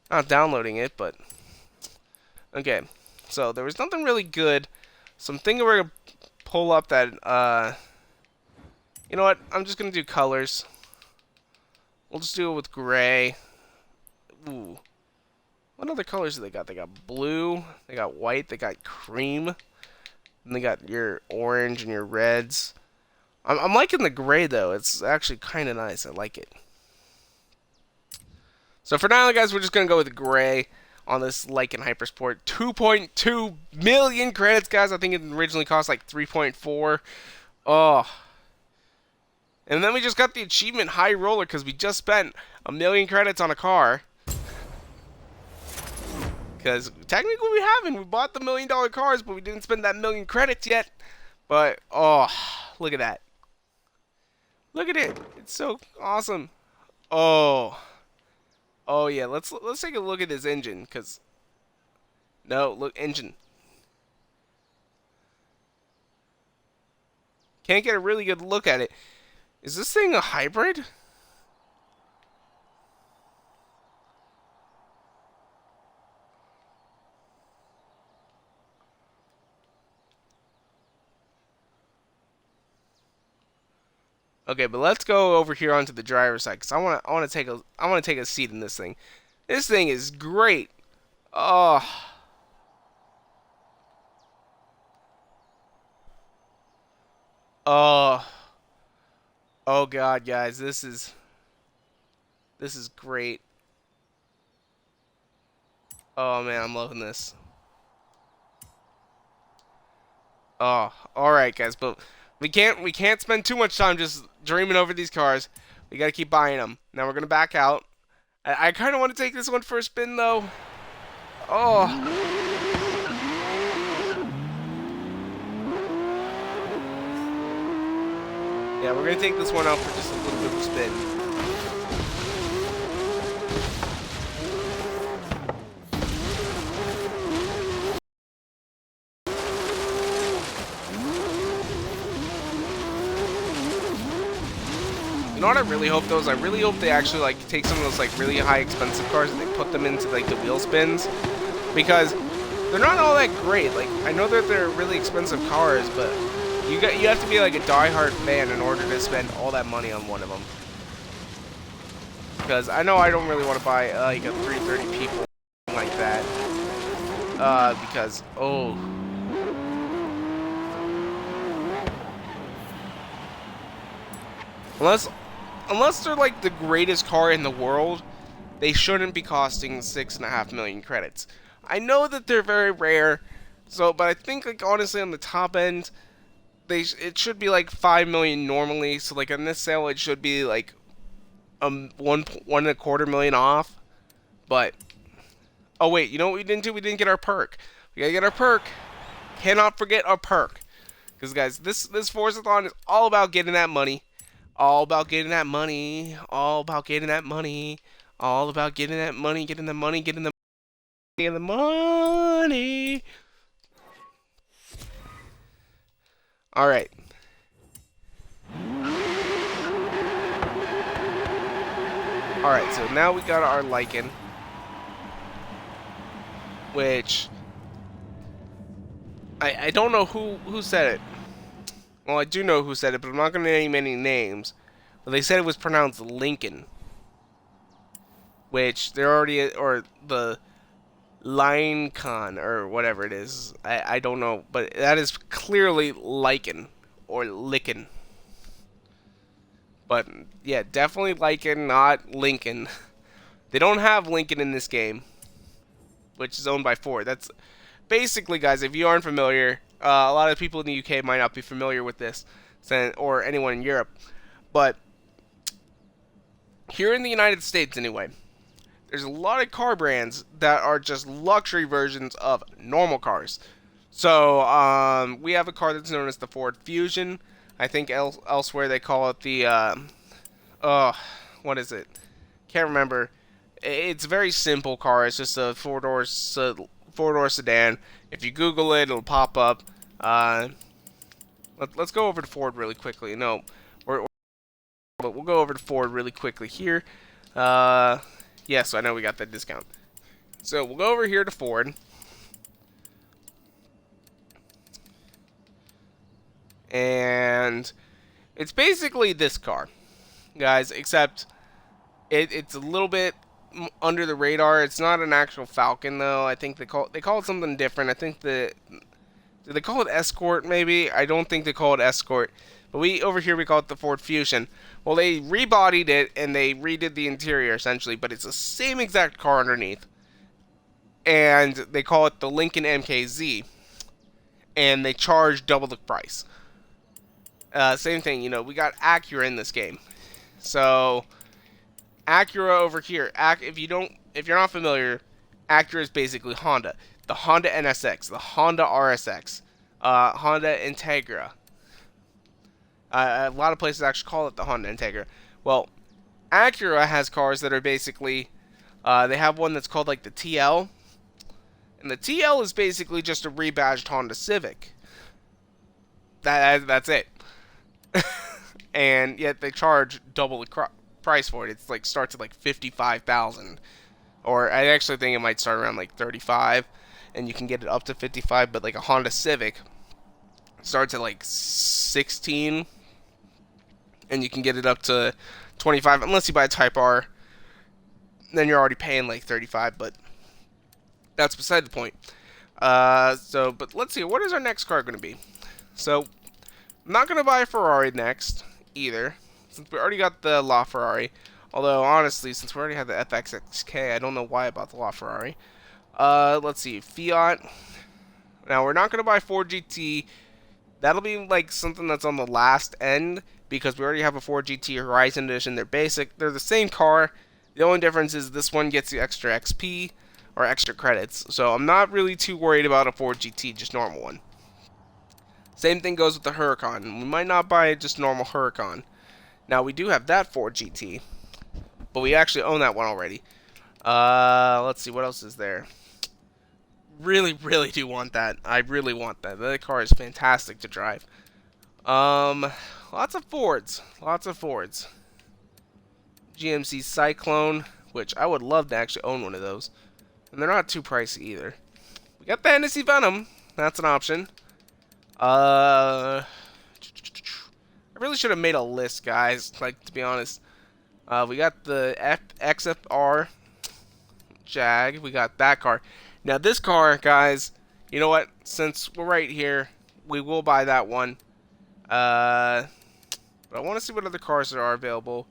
Not downloading it, but okay. So there was nothing really good. So I'm thinking we're gonna pull up that. You know what? I'm just gonna do colors. We'll just do it with gray. Ooh. What other colors do they got? They got blue. They got white. They got cream. And they got your orange and your reds. I'm liking the gray though. It's actually kind of nice. I like it. So for now, guys, we're just gonna go with gray on this Lycan Hypersport. 2.2 million credits, guys. I think it originally cost like 3.4. Oh. And then we just got the achievement High Roller because we just spent 1 million credits on a car. Because technically we haven't. We bought the $1 million cars, but we didn't spend that 1 million credits yet. But, oh, look at that. Look at it. It's so awesome. Oh. Oh, yeah. Let's take a look at his engine. Because, no, look, engine. Can't get a really good look at it. Is this thing a hybrid? Okay, but let's go over here onto the driver's side, cause I want to take a seat in this thing. This thing is great. Oh, oh, oh God, guys, this is great. Oh man, I'm loving this. Oh, all right, guys, but we can't spend too much time just dreaming over these cars. We gotta keep buying them. Now we're gonna back out. I kind of want to take this one for a spin though. Oh, yeah, we're gonna take this one out for just a little bit of a spin. You know what I really hope though is I really hope they actually like take some of those like really high expensive cars and they put them into like the wheel spins, because they're not all that great. Like I know that they're really expensive cars, but you have to be like a diehard fan in order to spend all that money on one of them. Because I know I don't really want to buy like a 330 people like that. Because oh, unless they're like the greatest car in the world, they shouldn't be costing 6.5 million credits. I know that they're very rare, so but I think like honestly on the top end, it should be like 5 million normally. So like on this sale, it should be like one and a quarter million off. But oh wait, you know what we didn't do? We didn't get our perk. We gotta get our perk. Cannot forget our perk. Because guys, this Forzathon is all about getting that money. All about getting that money. All about getting that money. All about getting that money. Getting the money. Getting the money. All right. All right. So now we got our Lycan, which I don't know who said it. Well, I do know who said it, but I'm not going to name any names. But they said it was pronounced Lincoln, which they're already, or the Line Con, or whatever it is. I don't know, but that is clearly Lycan, or Lickin. But, yeah, definitely Lycan, not Lincoln. They don't have Lincoln in this game, which is owned by Ford. That's basically, guys, if you aren't familiar, a lot of people in the UK might not be familiar with this, or anyone in Europe. But here in the United States, anyway, there's a lot of car brands that are just luxury versions of normal cars. So we have a car that's known as the Ford Fusion. I think elsewhere they call it the what is it? Can't remember. It's a very simple car. It's just a four-door sedan. If you Google it, it'll pop up. Let's go over to Ford really quickly. No, but we'll go over to Ford really quickly here. Yes, I know we got that discount. So we'll go over here to Ford. And it's basically this car, guys, except it's a little bit under the radar. It's not an actual Falcon though. I think they call it something different. I think do they call it Escort maybe? I don't think they call it Escort. But over here we call it the Ford Fusion. Well, they rebodied it and they redid the interior essentially, but it's the same exact car underneath. And they call it the Lincoln MKZ. And they charge double the price. Same thing, you know, we got Acura in this game. So Acura over here. If you're not familiar, Acura is basically Honda. The Honda NSX, the Honda RSX, Honda Integra. A lot of places actually call it the Honda Integra. Well, Acura has cars that are basically, they have one that's called like the TL. And the TL is basically just a rebadged Honda Civic. That's it. And yet they charge double the price for it. It's like starts at like 55,000, or I actually think it might start around like 35, and you can get it up to 55. But like a Honda Civic starts at like 16, and you can get it up to 25 unless you buy a Type R. Then you're already paying like 35, but that's beside the point. But let's see, what is our next car going to be? So, I'm not going to buy a Ferrari next, either, since we already got the LaFerrari. Although, honestly, since we already have the FXXK, I don't know why I bought the LaFerrari. Let's see, Fiat. Now, we're not going to buy 4GT. That'll be, like, something that's on the last end, because we already have a 4GT Horizon Edition. They're basic. They're the same car. The only difference is this one gets the extra XP, or extra credits. So, I'm not really too worried about a 4GT, just normal one. Same thing goes with the Huracan. We might not buy just normal Huracan. Now, we do have that 4GT, but we actually own that one already. Let's see, what else is there? Really, really do want that. I really want that. That car is fantastic to drive. Lots of Fords. Lots of Fords. GMC Cyclone, which I would love to actually own one of those. And they're not too pricey either. We got the Hennessy Venom. That's an option. I really should have made a list, guys. Like, to be honest. We got the XFR Jag. We got that car. Now, this car, guys, you know what? Since we're right here, we will buy that one. But I want to see what other cars there are available.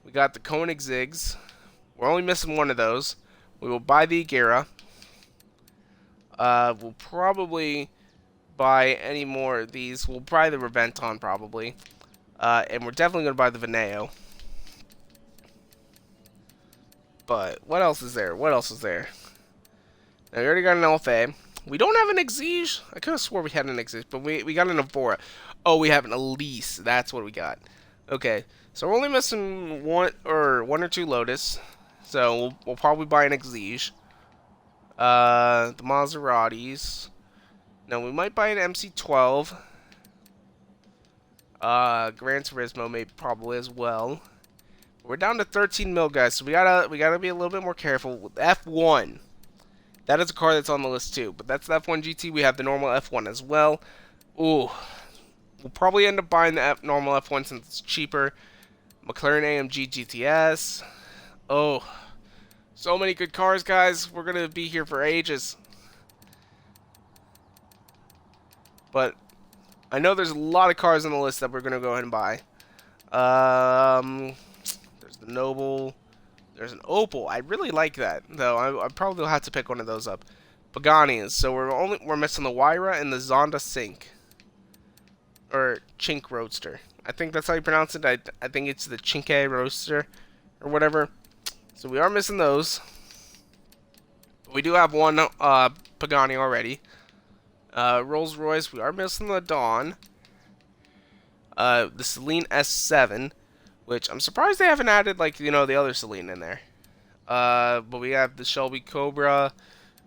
We got the Koenig Ziggs. We're only missing one of those. We will buy the Agera. We'll probably buy any more of these. We'll buy the Reventon, probably. And we're definitely going to buy the Veneo. But what else is there? What else is there? Now, we already got an LFA. We don't have an Exige. I could have swore we had an Exige, but we got an Evora. Oh, we have an Elise. That's what we got. Okay, so we're only missing one or two Lotus. So we'll probably buy an Exige. The Maseratis. Now we might buy an MC12. Gran Turismo maybe probably as well. We're down to 13 mil, guys, so we gotta be a little bit more careful with F1. That is a car that's on the list too, but that's the F1 GT. We have the normal F1 as well. Ooh, we'll probably end up buying the normal F1 since it's cheaper. McLaren AMG GTS. Oh, so many good cars, guys. We're gonna be here for ages. But I know there's a lot of cars on the list that we're gonna go ahead and buy. There's the Noble. There's an Opel. I really like that, though. I probably will have to pick one of those up. Paganis. So we're missing the Wyra and the Zonda Sync, or Chink Roadster. I think that's how you pronounce it. I think it's the Chinke Roadster or whatever. So we are missing those. We do have one Pagani already. Rolls Royce. We are missing the Dawn. The Celine S7. Which, I'm surprised they haven't added, like, the other Celine in there. But we have the Shelby Cobra,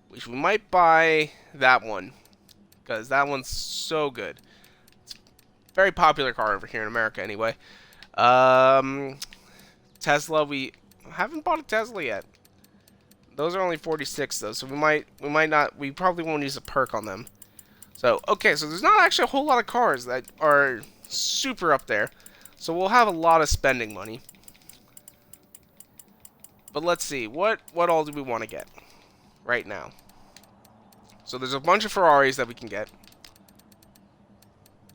which we might buy that one. Because that one's so good. It's a very popular car over here in America, anyway. Tesla, we haven't bought a Tesla yet. Those are only 46, though, so we probably won't use a perk on them. So, okay, so there's not actually a whole lot of cars that are super up there. So we'll have a lot of spending money. But let's see, what all do we want to get right now? So there's a bunch of Ferraris that we can get.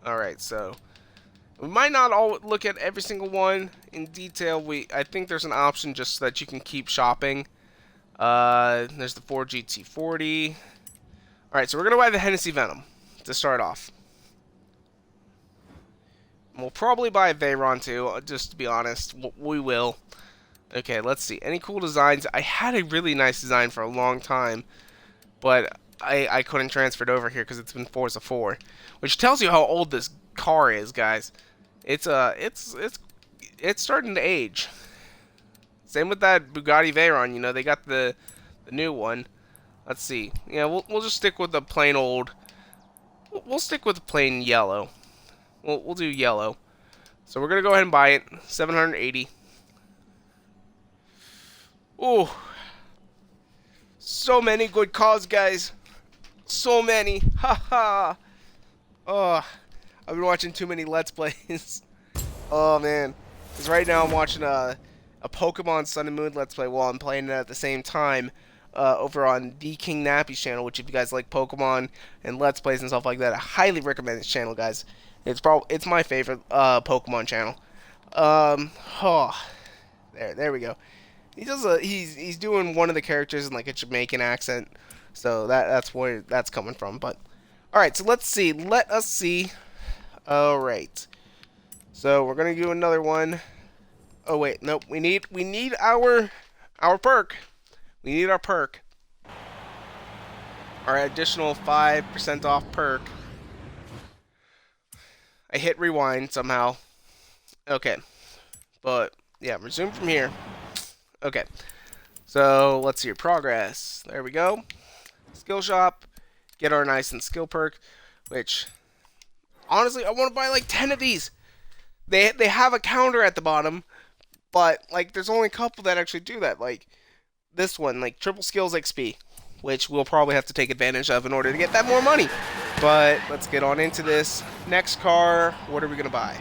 Alright, so we might not all look at every single one in detail. I think there's an option just so that you can keep shopping. There's the Ford GT40. Alright, so we're going to buy the Hennessy Venom to start off. We'll probably buy a Veyron too, just to be honest. We will. Okay, let's see. Any cool designs? I had a really nice design for a long time, but I couldn't transfer it over here because it's been Forza 4, which tells you how old this car is, guys. It's starting to age. Same with that Bugatti Veyron. They got the new one. Let's see. Yeah, we'll just stick with the plain old. We'll stick with the plain yellow. We'll do yellow. So we're gonna go ahead and buy it. 780. Ooh, so many good cars, guys. So many. Haha. Oh, I've been watching too many Let's Plays. Oh man, because right now I'm watching a Pokemon Sun and Moon Let's Play while I'm playing it at the same time over on the King Nappy's channel. Which, if you guys like Pokemon and Let's Plays and stuff like that, I highly recommend this channel, guys. It's my favorite Pokemon channel. Oh, there we go. He's doing one of the characters in like a Jamaican accent, so that's where that's coming from. But all right, so let's see. Let us see. All right. So we're gonna do another one. Oh wait, nope. We need our perk. We need our perk. Our additional 5% off perk. I hit rewind somehow. Okay, but yeah, resume from here. Okay, so let's see your progress. There we go. Skill shop. Get our nice and skill perk, which honestly I want to buy like 10 of these. They have a counter at the bottom, but like there's only a couple that actually do that. Like this one, like triple skills XP, which we'll probably have to take advantage of in order to get that more money. But let's get on into this. Next car, what are we gonna buy?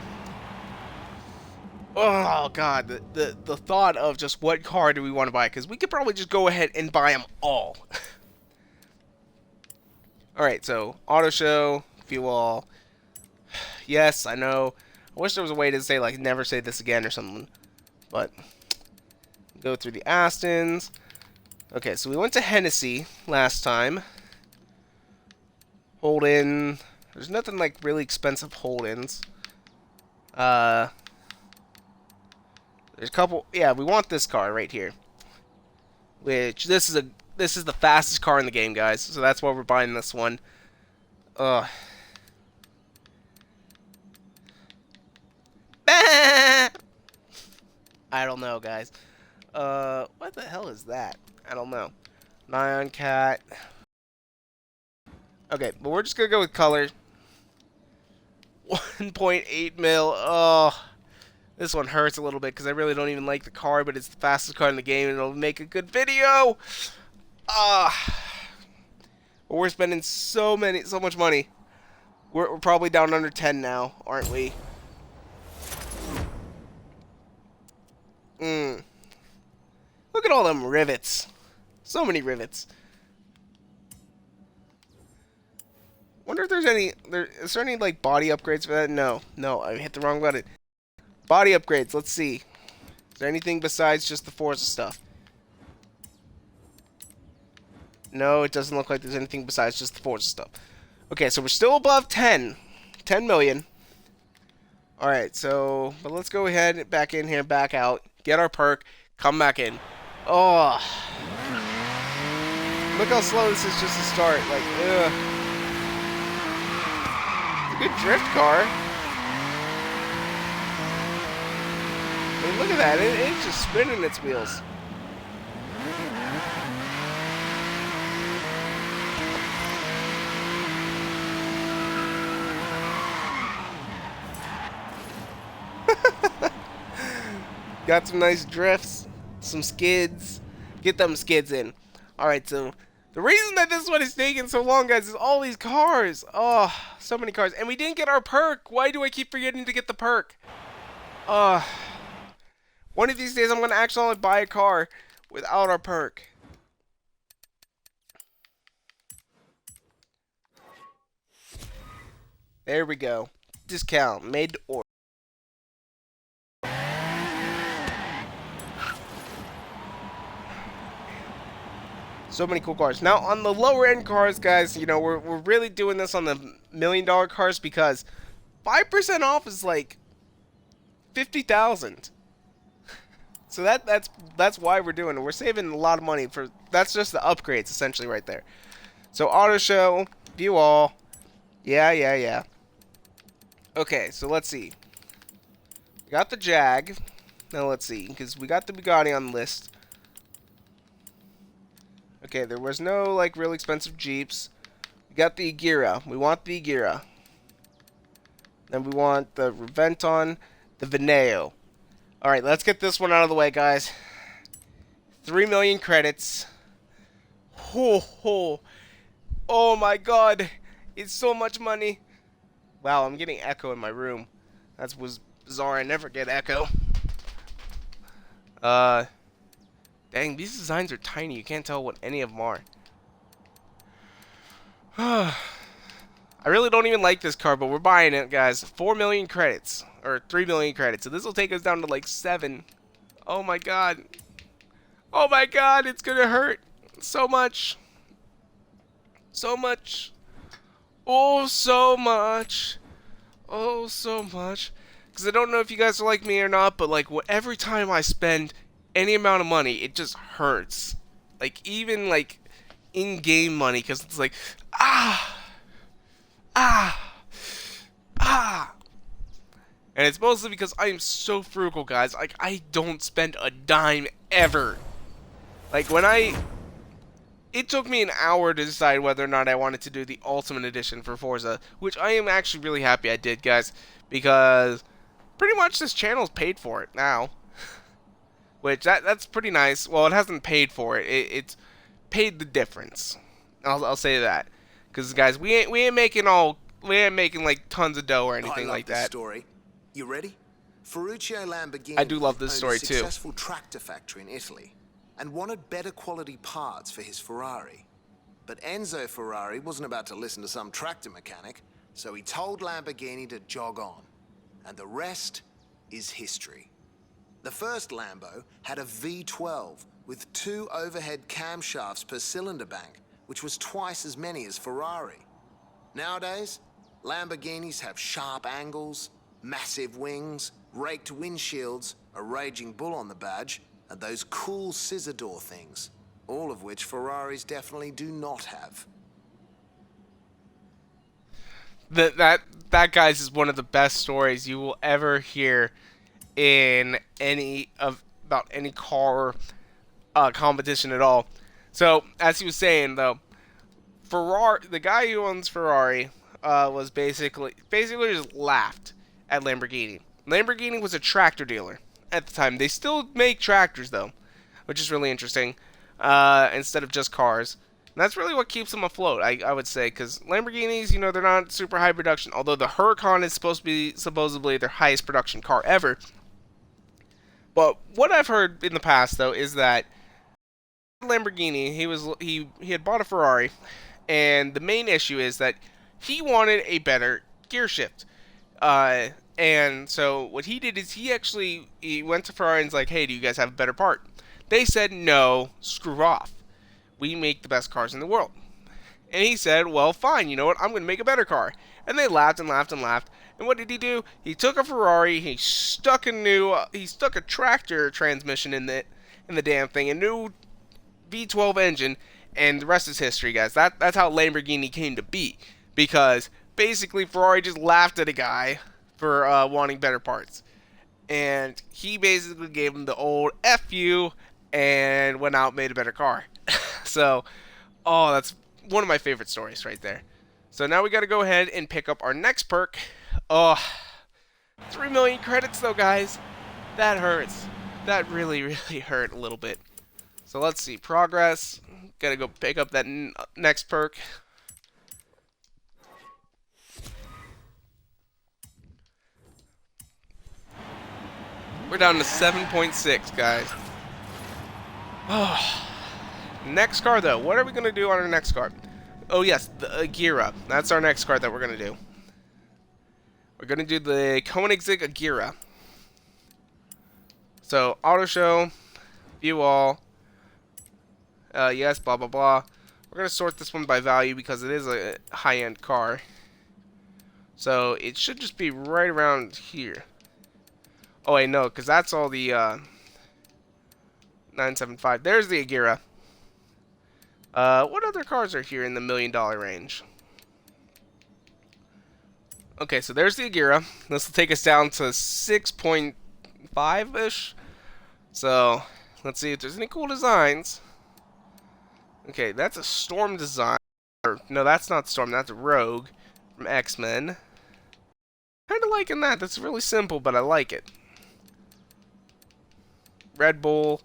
Oh god, the thought of just what car do we want to buy, because we could probably just go ahead and buy them all. Alright, so auto show, fuel. Yes, I know. I wish there was a way to say like never say this again or something. But go through the Astons. Okay, so we went to Hennessy last time. Hold-in. There's nothing like really expensive hold-ins. There's a couple. Yeah, we want this car right here. Which this is the fastest car in the game, guys. So that's why we're buying this one. Ugh. I don't know, guys. What the hell is that? I don't know. Nyan Cat. Okay, but we're just gonna go with color. 1.8 mil. Oh, this one hurts a little bit because I really don't even like the car, but it's the fastest car in the game and it'll make a good video. But we're spending so much money. We're probably down under 10 now, aren't we? Look at all them rivets. So many rivets. Wonder if there's any. Is there any like body upgrades for that? No, I hit the wrong button. Body upgrades. Let's see. Is there anything besides just the Forza stuff? No, it doesn't look like there's anything besides just the Forza stuff. Okay, so we're still above 10 million. All right, so but let's go ahead back in here, back out, get our perk, come back in. Oh, look how slow this is just to start. Like, ugh. Good drift car. I mean, look at that. It's just spinning its wheels. Got some nice drifts, some skids. Get them skids in. Alright, so the reason that this one is taking so long, guys, is all these cars. Oh, so many cars. And we didn't get our perk. Why do I keep forgetting to get the perk? One of these days I'm going to actually buy a car without our perk. There we go. Discount. Made to order. So many cool cars. Now, on the lower end cars, guys, you know, we're really doing this on the $1 million cars because 5% off is like 50,000. So that's why we're doing it. We're saving a lot of money for. That's just the upgrades essentially right there. So auto show, view all. Yeah. Okay, so let's see. We got the Jag. Now let's see, because we got the Bugatti on the list. Okay, there was no, like, really expensive Jeeps. We got the Gira. We want the Gira. Then we want the Reventon. The Veneo. Alright, let's get this one out of the way, guys. 3 million credits. Ho ho. Oh my god. It's so much money. Wow, I'm getting echo in my room. That was bizarre. I never get echo. Dang, these designs are tiny. You can't tell what any of them are. I really don't even like this car, but we're buying it, guys. 4 million credits. Or 3 million credits. So this will take us down to like 7. Oh my god. Oh my god, it's gonna hurt. So much. So much. Oh, so much. Oh, so much. Because I don't know if you guys are like me or not, but like every time I spend any amount of money, it just hurts. Like even like in-game money, because it's like, ah. And it's mostly because I am so frugal, guys. Like, I don't spend a dime ever. Like, it took me an hour to decide whether or not I wanted to do the Ultimate Edition for Forza, which I am actually really happy I did, guys, because pretty much this channel's paid for it now. Which, that's pretty nice. Well, it hasn't paid for it. It's paid the difference. I'll say that. Because, guys, we ain't making like tons of dough or anything like that. Story. You ready? Ferruccio Lamborghini I do love this story owned a too. Successful tractor factory in Italy and wanted better quality parts for his Ferrari. But Enzo Ferrari wasn't about to listen to some tractor mechanic, so he told Lamborghini to jog on. And the rest is history. The first Lambo had a V12 with 2 overhead camshafts per cylinder bank, which was twice as many as Ferrari. Nowadays, Lamborghinis have sharp angles, massive wings, raked windshields, a raging bull on the badge, and those cool scissor door things, all of which Ferraris definitely do not have. That guys is one of the best stories you will ever hear in about any car competition at all. So as he was saying though, Ferrari, the guy who owns Ferrari, was basically just laughed at Lamborghini. Lamborghini was a tractor dealer at the time. They still make tractors though, which is really interesting. Instead of just cars. And that's really what keeps them afloat, I would say, because Lamborghinis, you know, they're not super high production. Although the Huracan is supposed to be supposedly their highest production car ever. But what I've heard in the past though is that Lamborghini, he had bought a Ferrari, and the main issue is that he wanted a better gear shift. And so what he did is he went to Ferrari and was like, hey, do you guys have a better part? They said, no, screw off. We make the best cars in the world. And he said, well, fine, you know what? I'm going to make a better car. And they laughed and laughed and laughed. And what did he do? He took a Ferrari, he stuck a tractor transmission in the damn thing, a new V12 engine, and the rest is history, guys. That's how Lamborghini came to be. Because basically Ferrari just laughed at a guy for wanting better parts. And he basically gave him the old F you and went out and made a better car. So, oh, that's one of my favorite stories right there. So now we got to go ahead and pick up our next perk. Oh, 3 million credits though, guys. That hurts. That really, really hurt a little bit. So let's see. Progress. Got to go pick up that next perk. We're down to 7.6, guys. Oh. Next car, though. What are we going to do on our next car? Oh, yes, the Agira. That's our next car that we're going to do. We're going to do the Koenigsegg Agira. So, auto show, view all, yes, blah, blah, blah. We're going to sort this one by value because it is a high-end car. So, it should just be right around here. Oh, wait, no, because that's all the 975. There's the Agira. What other cars are here in the $1 million range? Okay, so there's the Agira. This will take us down to 6.5-ish. So, let's see if there's any cool designs. Okay, that's a Storm design. No, that's not Storm. That's a Rogue from X-Men. Kind of liking that. That's really simple, but I like it. Red Bull.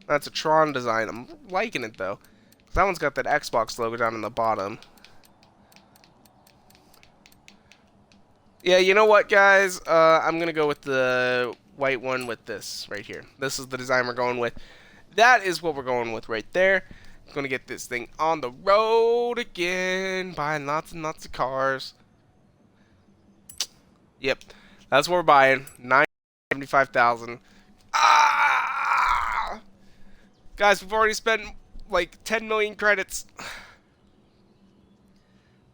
That's a Tron design. I'm liking it, though. That one's got that Xbox logo down in the bottom. Yeah, you know what, guys? I'm going to go with the white one with this right here. This is the design we're going with. That is what we're going with right there. I'm going to get this thing on the road again. Buying lots and lots of cars. Yep. That's what we're buying. $975,000. Ah! Guys, we've already spent like 10 million credits.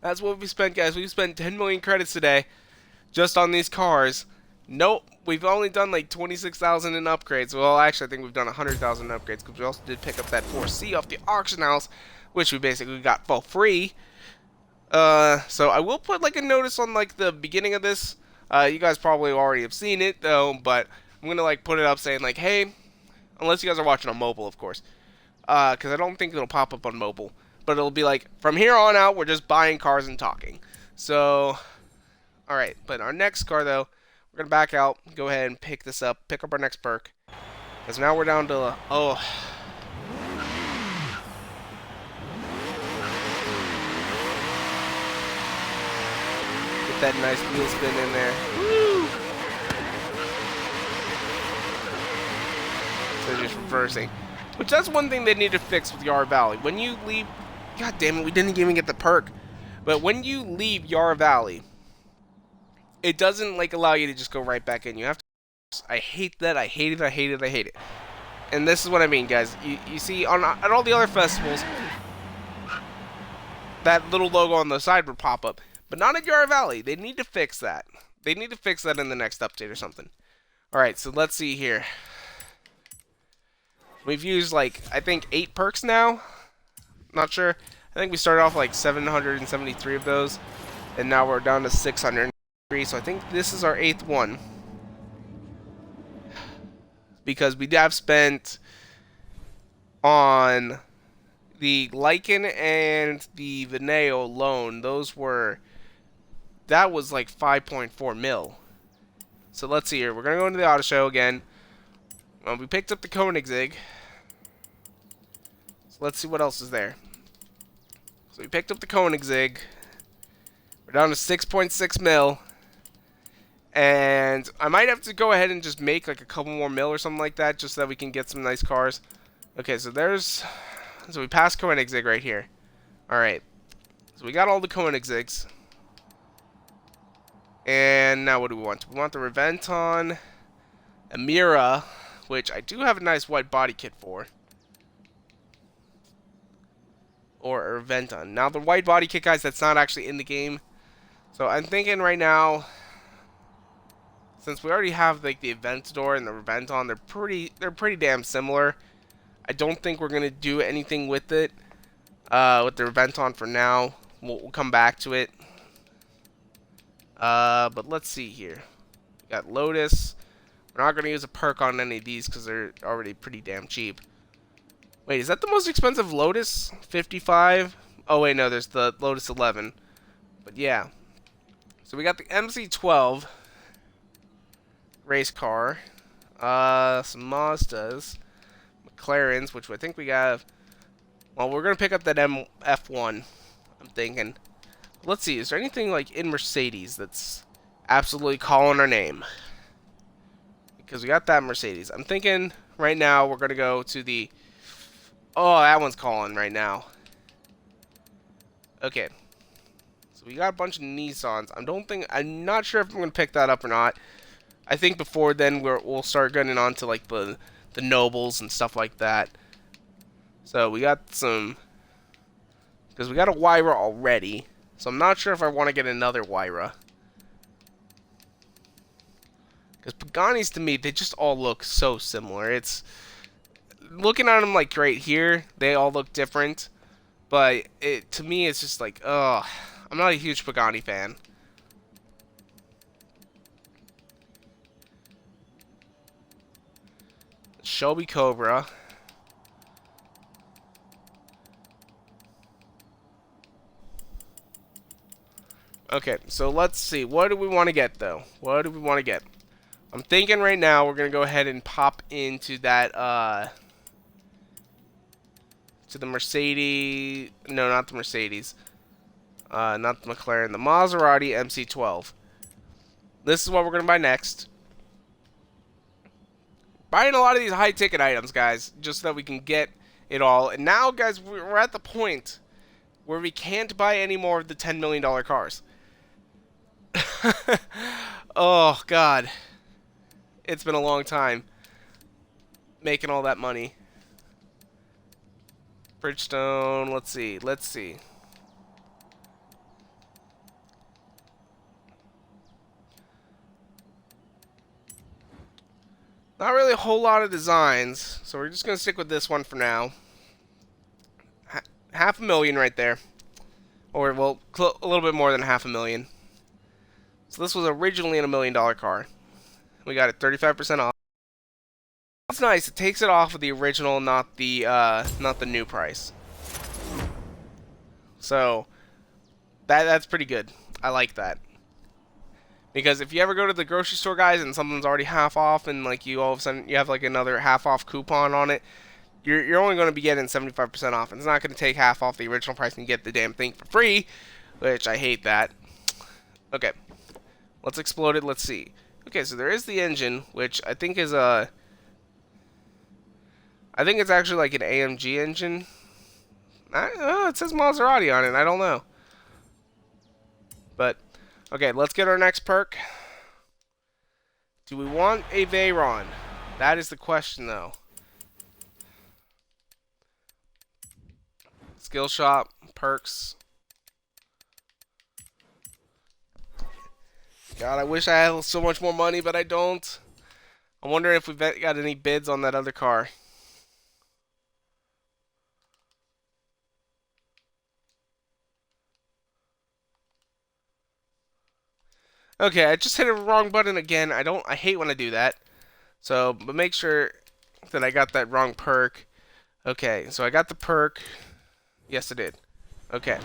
That's what we spent, guys. We've spent 10 million credits today just on these cars. Nope, we've only done like 26,000 in upgrades. Well, actually, I think we've done 100,000 in upgrades because we also did pick up that 4C off the auction house, which we basically got for free. So I will put like a notice on like the beginning of this. You guys probably already have seen it though, but I'm gonna like put it up saying like, hey, unless you guys are watching on mobile, of course, because I don't think it'll pop up on mobile. But it'll be like, from here on out, we're just buying cars and talking. So, alright. But our next car, though, we're going to back out, go ahead and pick this up, pick up our next perk. Because now we're down to, oh. Get that nice wheel spin in there. Woo! So just reversing. Which that's one thing they need to fix with Yarra Valley. When you leave... God damn it, we didn't even get the perk. But when you leave Yarra Valley, it doesn't like allow you to just go right back in. You have to... I hate that. I hate it. I hate it. I hate it. And this is what I mean, guys. You see, at all the other festivals, that little logo on the side would pop up. But not at Yarra Valley. They need to fix that. They need to fix that in the next update or something. Alright, so let's see here. We've used, like, I think 8 perks now. Not sure. I think we started off like 773 of those, and now we're down to 603. So I think this is our 8th one, because we have spent on the Lycan and the Veneo alone. That was like 5.4 mil. So let's see here. We're gonna go into the auto show again. We picked up the Koenigsegg. Let's see what else is there. So we picked up the Koenigsegg. We're down to 6.6 mil. And I might have to go ahead and just make like a couple more mil or something like that, just so that we can get some nice cars. Okay, so we passed Koenigsegg right here. Alright. So we got all the Koenigsegg's. And now what do we want? We want the Reventon, Amira, which I do have a nice white body kit for. Or a Reventon. Now the white body kit, guys, that's not actually in the game. So I'm thinking right now, since we already have like the Aventador and the Reventon, they're pretty damn similar. I don't think we're gonna do anything with it, with the Reventon for now. We'll come back to it. But let's see here. We got Lotus. We're not gonna use a perk on any of these because they're already pretty damn cheap. Wait, is that the most expensive Lotus? 55? Oh, wait, no, there's the Lotus 11. But, yeah. So, we got the MC12 race car. Some Mazdas. McLarens, which I think we got... Well, we're going to pick up that F1, I'm thinking. Let's see, is there anything, like, in Mercedes that's absolutely calling our name? Because we got that Mercedes. I'm thinking, right now, we're going to go to the... Oh, that one's calling right now. Okay. So we got a bunch of Nissans. I'm not sure if I'm going to pick that up or not. I think before then we'll start getting on to like the Nobles and stuff like that. So we got some... Because we got a Wyra already. So I'm not sure if I want to get another Wyra. Because Pagani's, to me, they just all look so similar. It's... Looking at them like right here, they all look different, but to me it's just like, ugh, I'm not a huge Pagani fan. Shelby Cobra. Okay, so let's see. What do we want to get, though? What do we want to get? I'm thinking right now we're going to go ahead and pop into that, to the Mercedes. No, not the Mercedes. Not the McLaren. The Maserati MC12. This is what we're going to buy next. Buying a lot of these high-ticket items, guys, just so that we can get it all. And now, guys, we're at the point where we can't buy any more of the $10 million cars. Oh, God. It's been a long time making all that money. Bridgestone, let's see. Not really a whole lot of designs, so we're just going to stick with this one for now. $500,000 right there. Or, well, a little bit more than $500,000. So this was originally a $1 million car. We got it 35% off. That's nice. It takes it off of the original, not the new price. So that's pretty good. I like that. Because if you ever go to the grocery store, guys, and something's already half off, and like you all of a sudden you have like another half off coupon on it, you're only going to be getting 75% off. And it's not going to take half off the original price and get the damn thing for free, which I hate that. Okay, let's explode it. Let's see. Okay, so there is the engine, which I think is a... I think it's actually like an AMG engine. It says Maserati on it. I don't know. But, okay, let's get our next perk. Do we want a Veyron? That is the question, though. Skill shop, perks. God, I wish I had so much more money, but I don't. I'm wondering if we've got any bids on that other car. Okay, I just hit a wrong button again. I hate when I do that. So, but make sure that I got that wrong perk. Okay, so I got the perk. Yes, I did. Okay.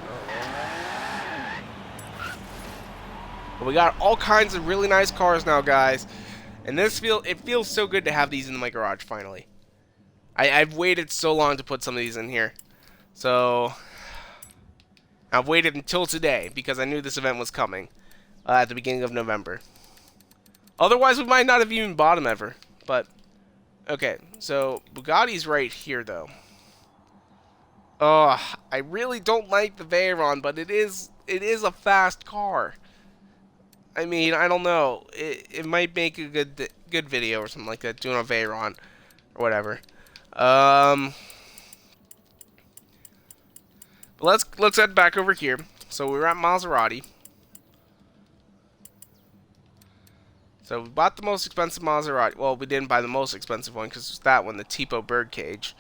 Well, we got all kinds of really nice cars now, guys. And it feels so good to have these in my garage, finally. I've waited so long to put some of these in here. So, I've waited until today, because I knew this event was coming. At the beginning of November. Otherwise, we might not have even bought them ever. But, okay. So, Bugatti's right here, though. Oh, I really don't like the Veyron, but it is a fast car. I mean, I don't know. It might make a good video or something like that, doing a Veyron or whatever. But let's head back over here. So we're at Maserati. So we bought the most expensive Maserati. Well, we didn't buy the most expensive one because it's that one, the Tipo birdcage.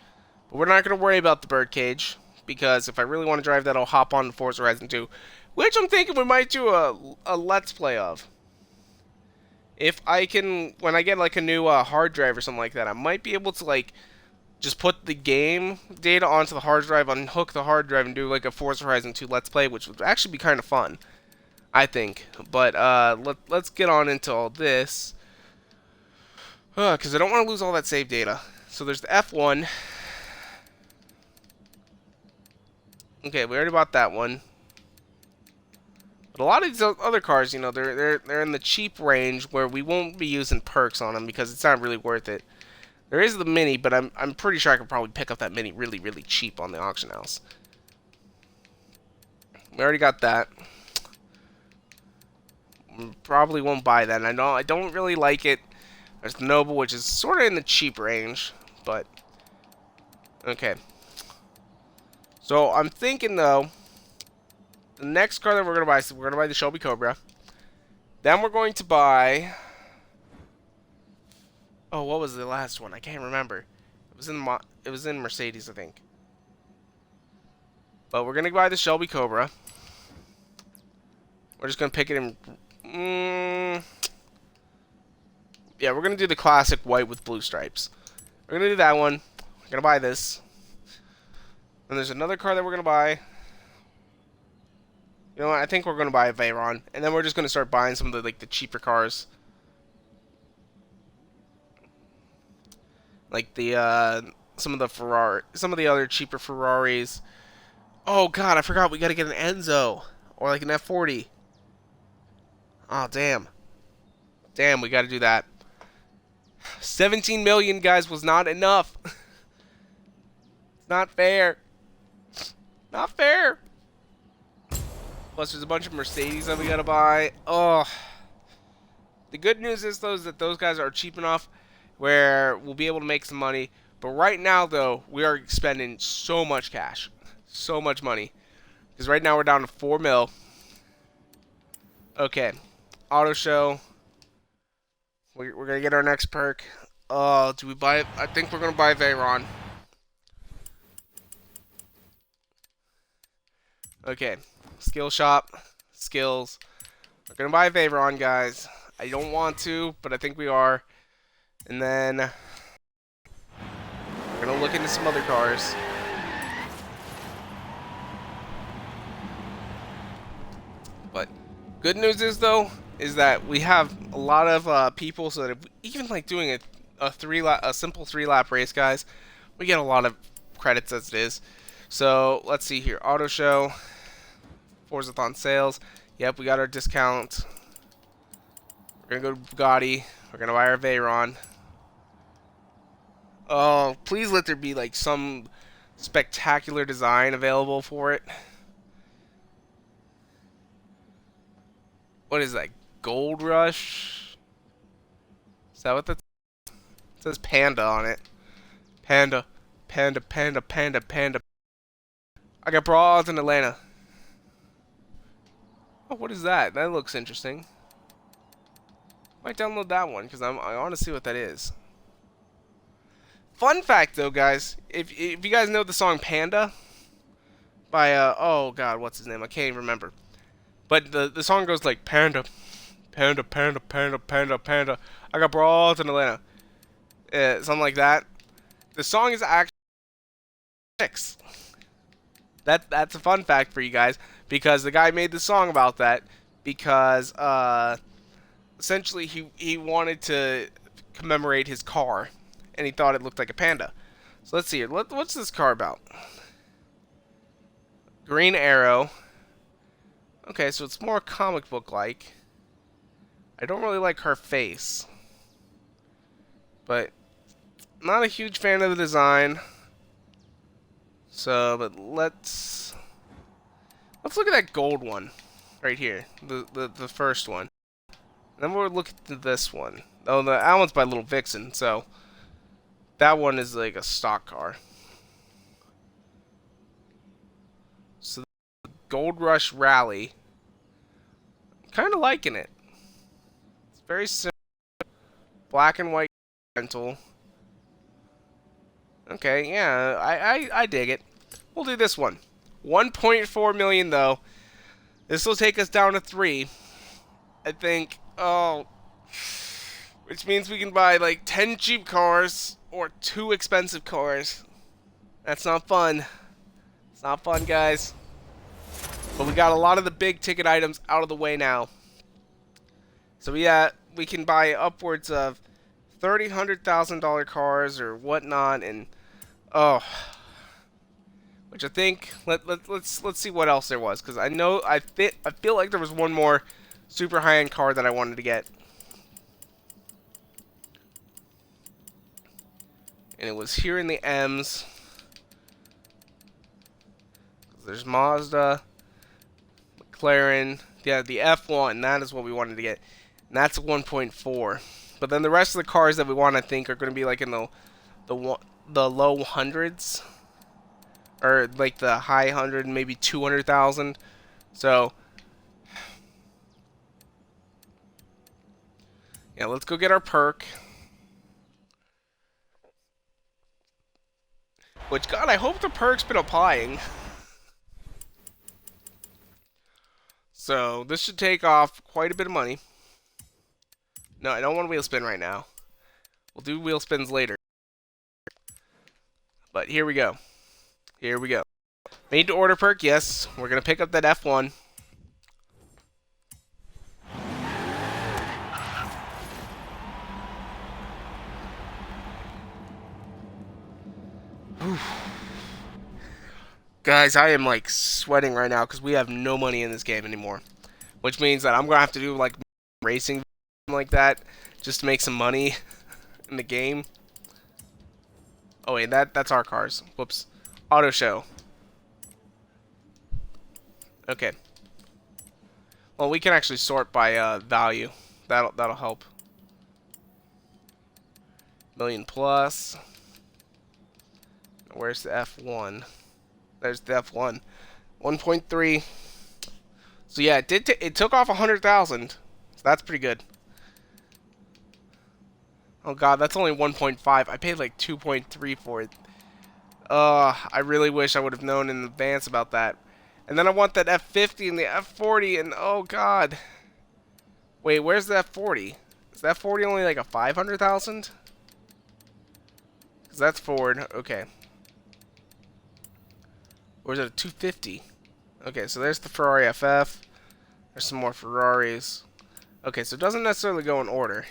But we're not going to worry about the birdcage because if I really want to drive that, I'll hop on to Forza Horizon 2, which I'm thinking we might do a Let's Play of. If I can, when I get like a new hard drive or something like that, I might be able to like just put the game data onto the hard drive, unhook the hard drive, and do like a Forza Horizon 2 Let's Play, which would actually be kind of fun. I think, but let's get on into all this, because I don't want to lose all that save data. So there's the F1. Okay, we already bought that one. But a lot of these other cars, you know, they're in the cheap range where we won't be using perks on them because it's not really worth it. There is the Mini, but I'm pretty sure I could probably pick up that Mini really cheap on the auction house. We already got that. Probably won't buy that. And I don't really like it. There's the Noble, which is sort of in the cheap range, but okay. So I'm thinking though, the next car that we're gonna buy, so we're gonna buy the Shelby Cobra. Then we're going to buy. Oh, what was the last one? I can't remember. It was in Mercedes, I think. But we're gonna buy the Shelby Cobra. We're just gonna pick it in. Yeah, we're gonna do the classic white with blue stripes. We're gonna do that one. We're gonna buy this. And there's another car that we're gonna buy. You know what? I think we're gonna buy a Veyron, and then we're just gonna start buying some of the cheaper cars, like some of the some of the other cheaper Ferraris. Oh God, I forgot we gotta get an Enzo or like an F40. Oh damn, damn, we gotta do that. 17 million guys was not enough. It's not fair. Not fair. Plus, there's a bunch of Mercedes that we gotta buy. Oh, the good news is though is that those guys are cheap enough where we'll be able to make some money. But right now, though, we are spending so much cash, so much money, because right now we're down to 4 mil. Okay, auto show. We're gonna get our next perk. Oh, do we buy it? I think we're gonna buy Veyron. Okay, skill shop, skills. We're gonna buy Veyron, guys. I don't want to, but I think we are. And then we're gonna look into some other cars. But good news is though, is that we have a lot of people. So that if we, even like doing a simple 3-lap race, guys, we get a lot of credits as it is. So let's see here, auto show, Forzathon sales. Yep, we got our discount. We're gonna go to Bugatti. We're gonna buy our Veyron. Oh, please let there be like some spectacular design available for it. What is that? Gold Rush? Is that what that says? Panda on it. Panda, panda, panda, panda, panda. I got bras in Atlanta. Oh, what is that? That looks interesting. Might download that one because I want to see what that is. Fun fact though, guys, if you guys know the song Panda by oh god, what's his name? I can't even remember. But the song goes like Panda, Panda, Panda, Panda, Panda, Panda. I got bras in Atlanta. Something like that. The song is actually 6. That's a fun fact for you guys because the guy made the song about that because essentially he wanted to commemorate his car and he thought it looked like a panda. So let's see here. What's this car about? Green Arrow. Okay, so it's more comic book like. I don't really like her face, but not a huge fan of the design. So, but let's look at that gold one right here, the first one. And then we'll look at this one. Oh, that one's by Little Vixen, so that one is like a stock car. So, the Gold Rush Rally. Kind of liking it. It's very simple. Black and white rental. Okay, yeah, I dig it. We'll do this one. 1.4 million though. This will take us down to 3. I think. Oh, which means we can buy like 10 cheap cars or 2 expensive cars. That's not fun. It's not fun, guys. But we got a lot of the big ticket items out of the way now. So yeah, we can buy upwards of $100,000 cars or whatnot, and oh, which I think let's see what else there was, because I feel like there was one more super high-end car that I wanted to get, and it was here in the M's. There's Mazda, McLaren, yeah, the F1. That is what we wanted to get, and that's 1.4. But then the rest of the cars that we want, I think, are going to be like in the low hundreds, or like the high 100, maybe 200,000. So yeah, let's go get our perk. Which, God, I hope the perk's been applying. So this should take off quite a bit of money. No, I don't want to wheel spin right now. We'll do wheel spins later. But here we go. Here we go. Made to order perk, yes. We're going to pick up that F1. Guys, I am like sweating right now because we have no money in this game anymore. Which means that I'm gonna have to do like racing like that just to make some money in the game. Oh wait, that's our cars. Whoops. Auto show. Okay. Well, we can actually sort by value. That'll help. Million plus. Where's the F1? There's the F1. 1.3. So yeah, it took off 100,000. So that's pretty good. Oh god, that's only 1.5. I paid like 2.3 for it. I really wish I would have known in advance about that. And then I want that F50 and the F40 and oh god. Wait, where's the F40? Is the F40 only like a 500,000? Cuz that's Ford. Okay. Or is it a 250? Okay, so there's the Ferrari FF. There's some more Ferraris. Okay, so it doesn't necessarily go in order.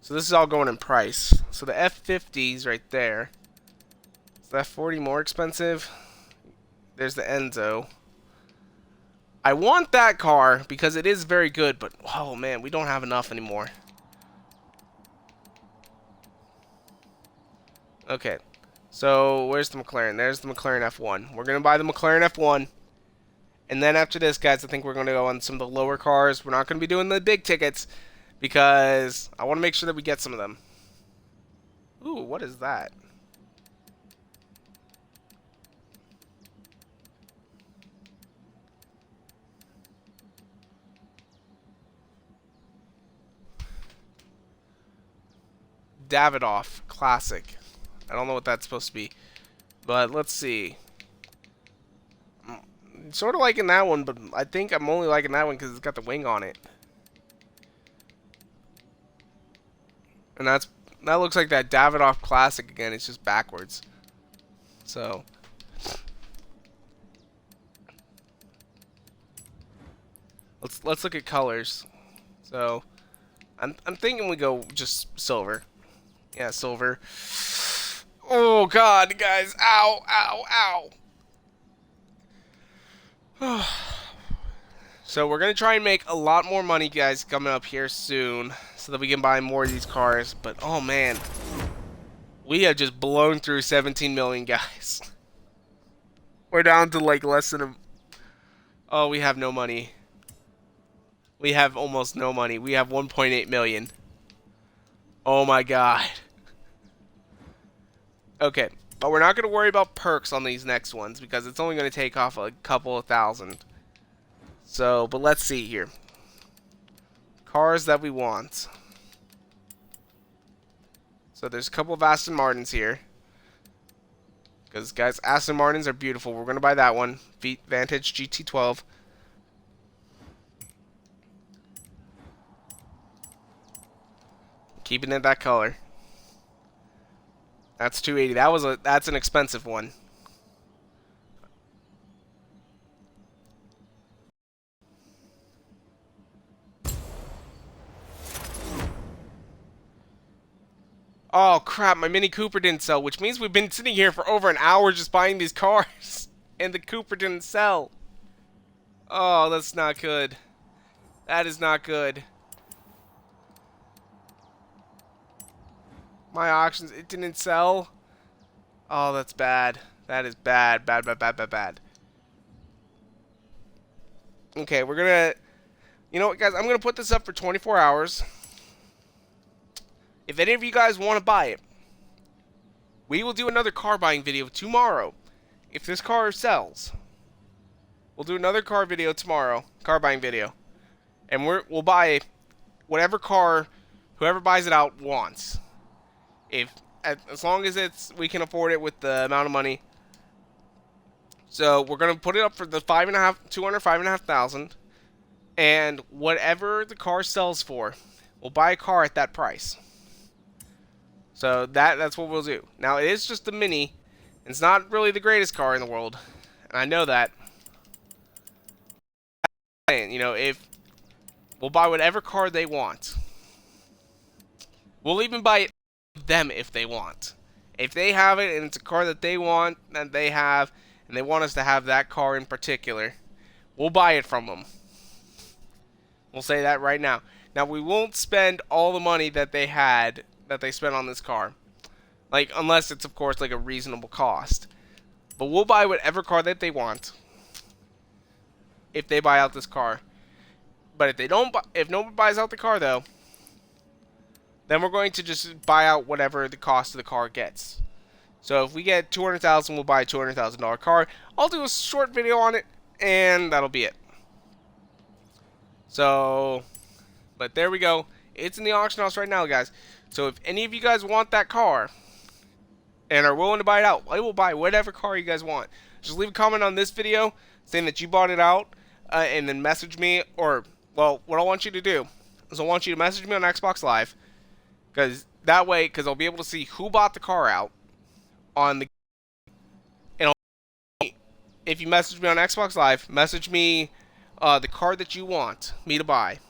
So this is all going in price. So the F50 is right there. Is the F40 more expensive? There's the Enzo. I want that car because it is very good, but oh man, we don't have enough anymore. Okay, so where's the McLaren? There's the McLaren F1. We're going to buy the McLaren F1. And then after this, guys, I think we're going to go on some of the lower cars. We're not going to be doing the big tickets because I want to make sure that we get some of them. Ooh, what is that? Davidoff Classic. I don't know what that's supposed to be. But let's see. Sort of liking that one, but I think I'm only liking that one because it's got the wing on it. And that looks like that Davidoff Classic again. It's just backwards. So let's look at colors. So I'm thinking we go just silver. Yeah, silver. Oh god, guys. Ow, ow, ow. So we're going to try and make a lot more money, guys, coming up here soon so that we can buy more of these cars. But, oh, man. We have just blown through 17 million, guys. We're down to, like, less than a... Oh, we have no money. We have almost no money. We have 1.8 million. Oh, my God. Okay. But we're not going to worry about perks on these next ones because it's only going to take off a couple of thousand. So, but let's see here. Cars that we want. So there's a couple of Aston Martins here. Because, guys, Aston Martins are beautiful. We're going to buy that one. Vantage GT12. Keeping it that color. That's 280. That's an expensive one. Oh, crap, my Mini Cooper didn't sell, which means we've been sitting here for over an hour just buying these cars, and the Cooper didn't sell. Oh, that's not good. That is not good. My auctions, it didn't sell. Oh, that's bad. That is bad, bad, bad, bad, bad, bad. Okay, we're gonna... You know what, guys? I'm gonna put this up for 24 hours. If any of you guys want to buy it, we will do another car buying video tomorrow. If this car sells, we'll do another car video tomorrow, car buying video, and we'll buy whatever car whoever buys it out wants. As long as we can afford it with the amount of money. So we're gonna put it up for the 5,500, and whatever the car sells for, we'll buy a car at that price. So that's what we'll do. Now, it is just the Mini. It's not really the greatest car in the world. And I know that. You know, if we'll buy whatever car they want. We'll even buy it them if they want. If they have it and it's a car that they want, that they have, and they want us to have that car in particular, we'll buy it from them. We'll say that right now. Now, we won't spend all the money that they had, that they spent on this car. Like, unless it's, of course, like a reasonable cost. But we'll buy whatever car that they want if they buy out this car. But if they don't, if no one buys out the car, though, then we're going to just buy out whatever the cost of the car gets. So if we get $200,000, we'll buy a $200,000 car. I'll do a short video on it, and that'll be it. So, but there we go. It's in the auction house right now, guys. So if any of you guys want that car and are willing to buy it out, I will buy whatever car you guys want. Just leave a comment on this video saying that you bought it out, and then message me. Or, well, what I want you to do is I want you to message me on Xbox Live, because that way, because I'll be able to see who bought the car out on the. And if you message me on Xbox Live, message me the car that you want me to buy,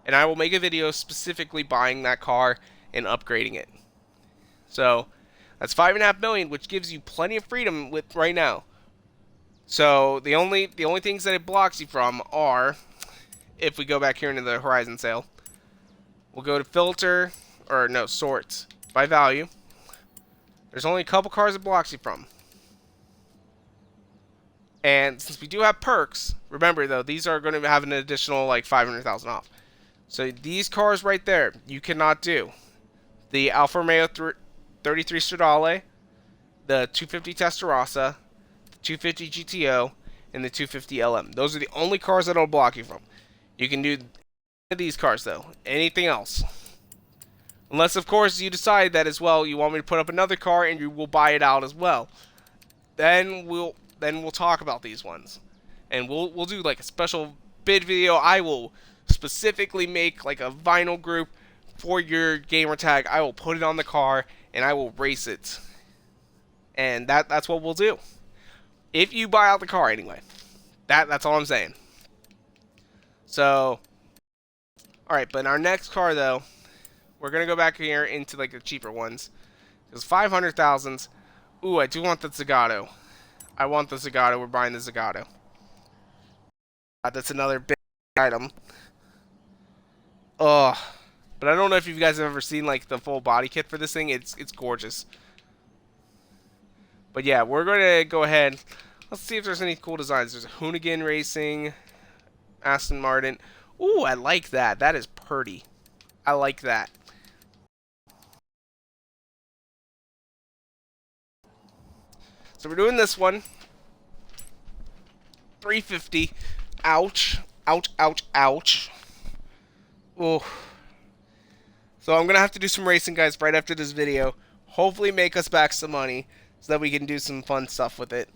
and I will make a video specifically buying that car and upgrading it. So that's $5.5 million, which gives you plenty of freedom with right now. So the only things that it blocks you from are, if we go back here into the Horizon sale, we'll go to filter, or no, sorts by value. There's only a couple cars it blocks you from. And since we do have perks, remember though, these are going to have an additional like 500,000 off. So these cars right there, you cannot do. The Alfa Romeo 33 Stradale, the 250 Testarossa, the 250 GTO, and the 250 LM. Those are the only cars that it'll block you from. You can do these cars though. Anything else. Unless of course you decide that as well, you want me to put up another car and you will buy it out as well. Then we'll talk about these ones, and we'll do like a special bid video. I will specifically make like a vinyl group for your gamer tag. I will put it on the car and I will race it, and that's what we'll do. If you buy out the car anyway, that's all I'm saying. So, all right, but in our next car though, we're gonna go back here into like the cheaper ones. There's 500,000s. Ooh, I do want the Zagato. I want the Zagato. We're buying the Zagato. That's another big item. Ugh. But I don't know if you guys have ever seen like the full body kit for this thing. It's gorgeous. But yeah, we're going to go ahead. Let's see if there's any cool designs. There's a Hoonigan Racing, Aston Martin. Ooh, I like that. That is pretty. I like that. So we're doing this one. 350. Ouch. Ouch, ouch, ouch. Oh. So I'm going to have to do some racing, guys, right after this video. Hopefully make us back some money so that we can do some fun stuff with it.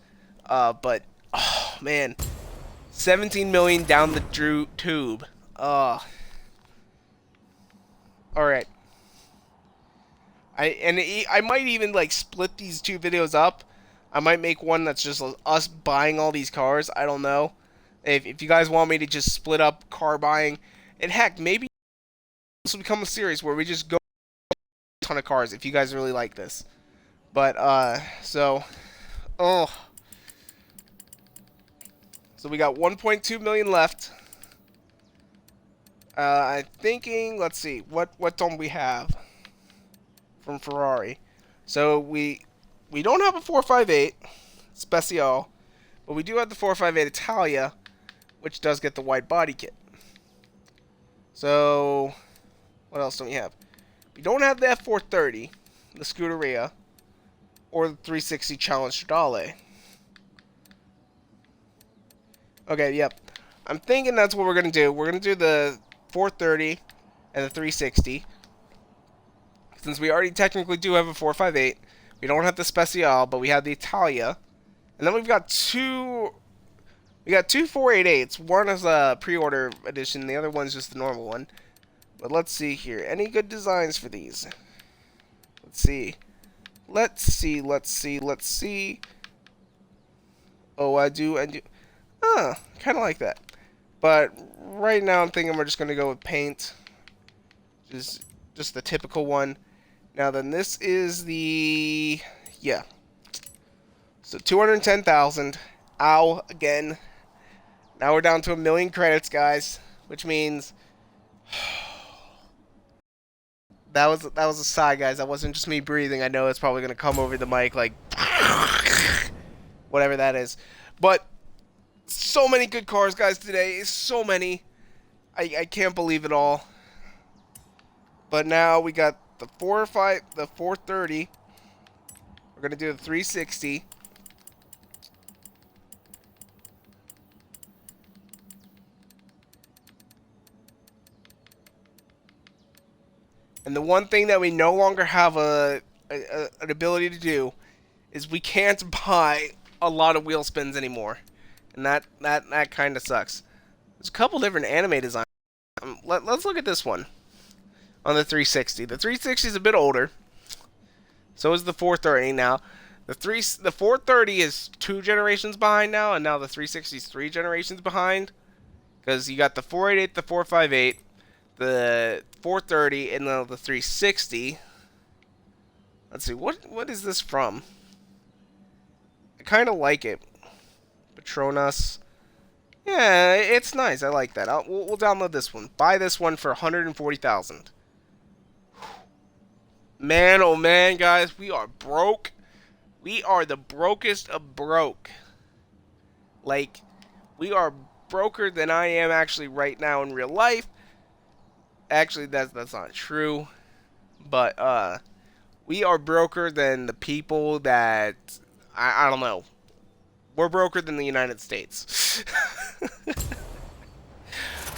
But, oh, man. 17 million down the tube. Alright. I might even, like, split these two videos up. I might make one that's just us buying all these cars. I don't know. If you guys want me to just split up car buying. And heck, maybe this will become a series where we just go a ton of cars if you guys really like this. But, so we got 1.2 million left. I'm thinking, let's see, what don't we have from Ferrari? So we don't have a 458 Special, but we do have the 458 Italia, which does get the wide body kit. So what else do we have? We don't have the F430, the Scuderia, or the 360 Challenge Stradale. Okay, yep. I'm thinking that's what we're going to do. We're going to do the 430 and the 360. Since we already technically do have a 458, we don't have the Special, but we have the Italia. And then we've got two 488s. One is a pre-order edition, the other one's just the normal one. But let's see here. Any good designs for these? Let's see. Let's see. Oh, I do. Kind of like that. But right now I'm thinking we're just going to go with paint. Just the typical one. Now then, this is the... Yeah. So 210,000. Ow, again. Now we're down to 1,000,000 credits, guys. Which means... That was a sigh, guys. That wasn't just me breathing. I know it's probably going to come over the mic like... Whatever that is. But... So many good cars, guys, today. So many. I can't believe it all. But now we got the 430. We're going to do the 360. And the one thing that we no longer have an ability to do is we can't buy a lot of wheel spins anymore. And that kind of sucks. There's a couple different anime designs. Let's look at this one on the 360. The 360 is a bit older. So is the 430 now. The 430 is 2 generations behind now, and now the 360 is 3 generations behind. Because you got the 488, the 458, the 430, and then the 360. Let's see, what is this from? I kind of like it. Petronas. Yeah, it's nice. I like that. We'll download this one. Buy this one for 140,000. Man, oh man, guys, we are broke. We are the brokest of broke. Like, we are broker than I am actually right now in real life. Actually, that's not true. But we are broker than the people that I don't know. We're broker than the United States.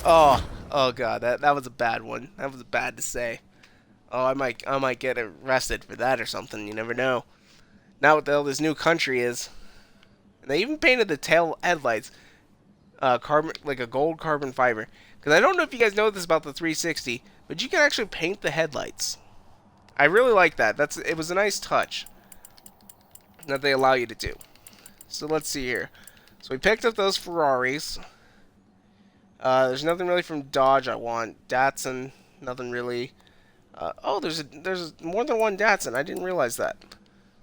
oh god, that was a bad one. That was bad to say. Oh, I might get arrested for that or something. You never know. Now what the hell this new country is. And they even painted the tail headlights carbon, like a gold carbon fiber. Because I don't know if you guys know this about the 360, but you can actually paint the headlights. I really like that. It was a nice touch that they allow you to do. So let's see here. So we picked up those Ferraris. There's nothing really from Dodge I want. Datsun, nothing really. Oh, there's more than one Datsun. I didn't realize that.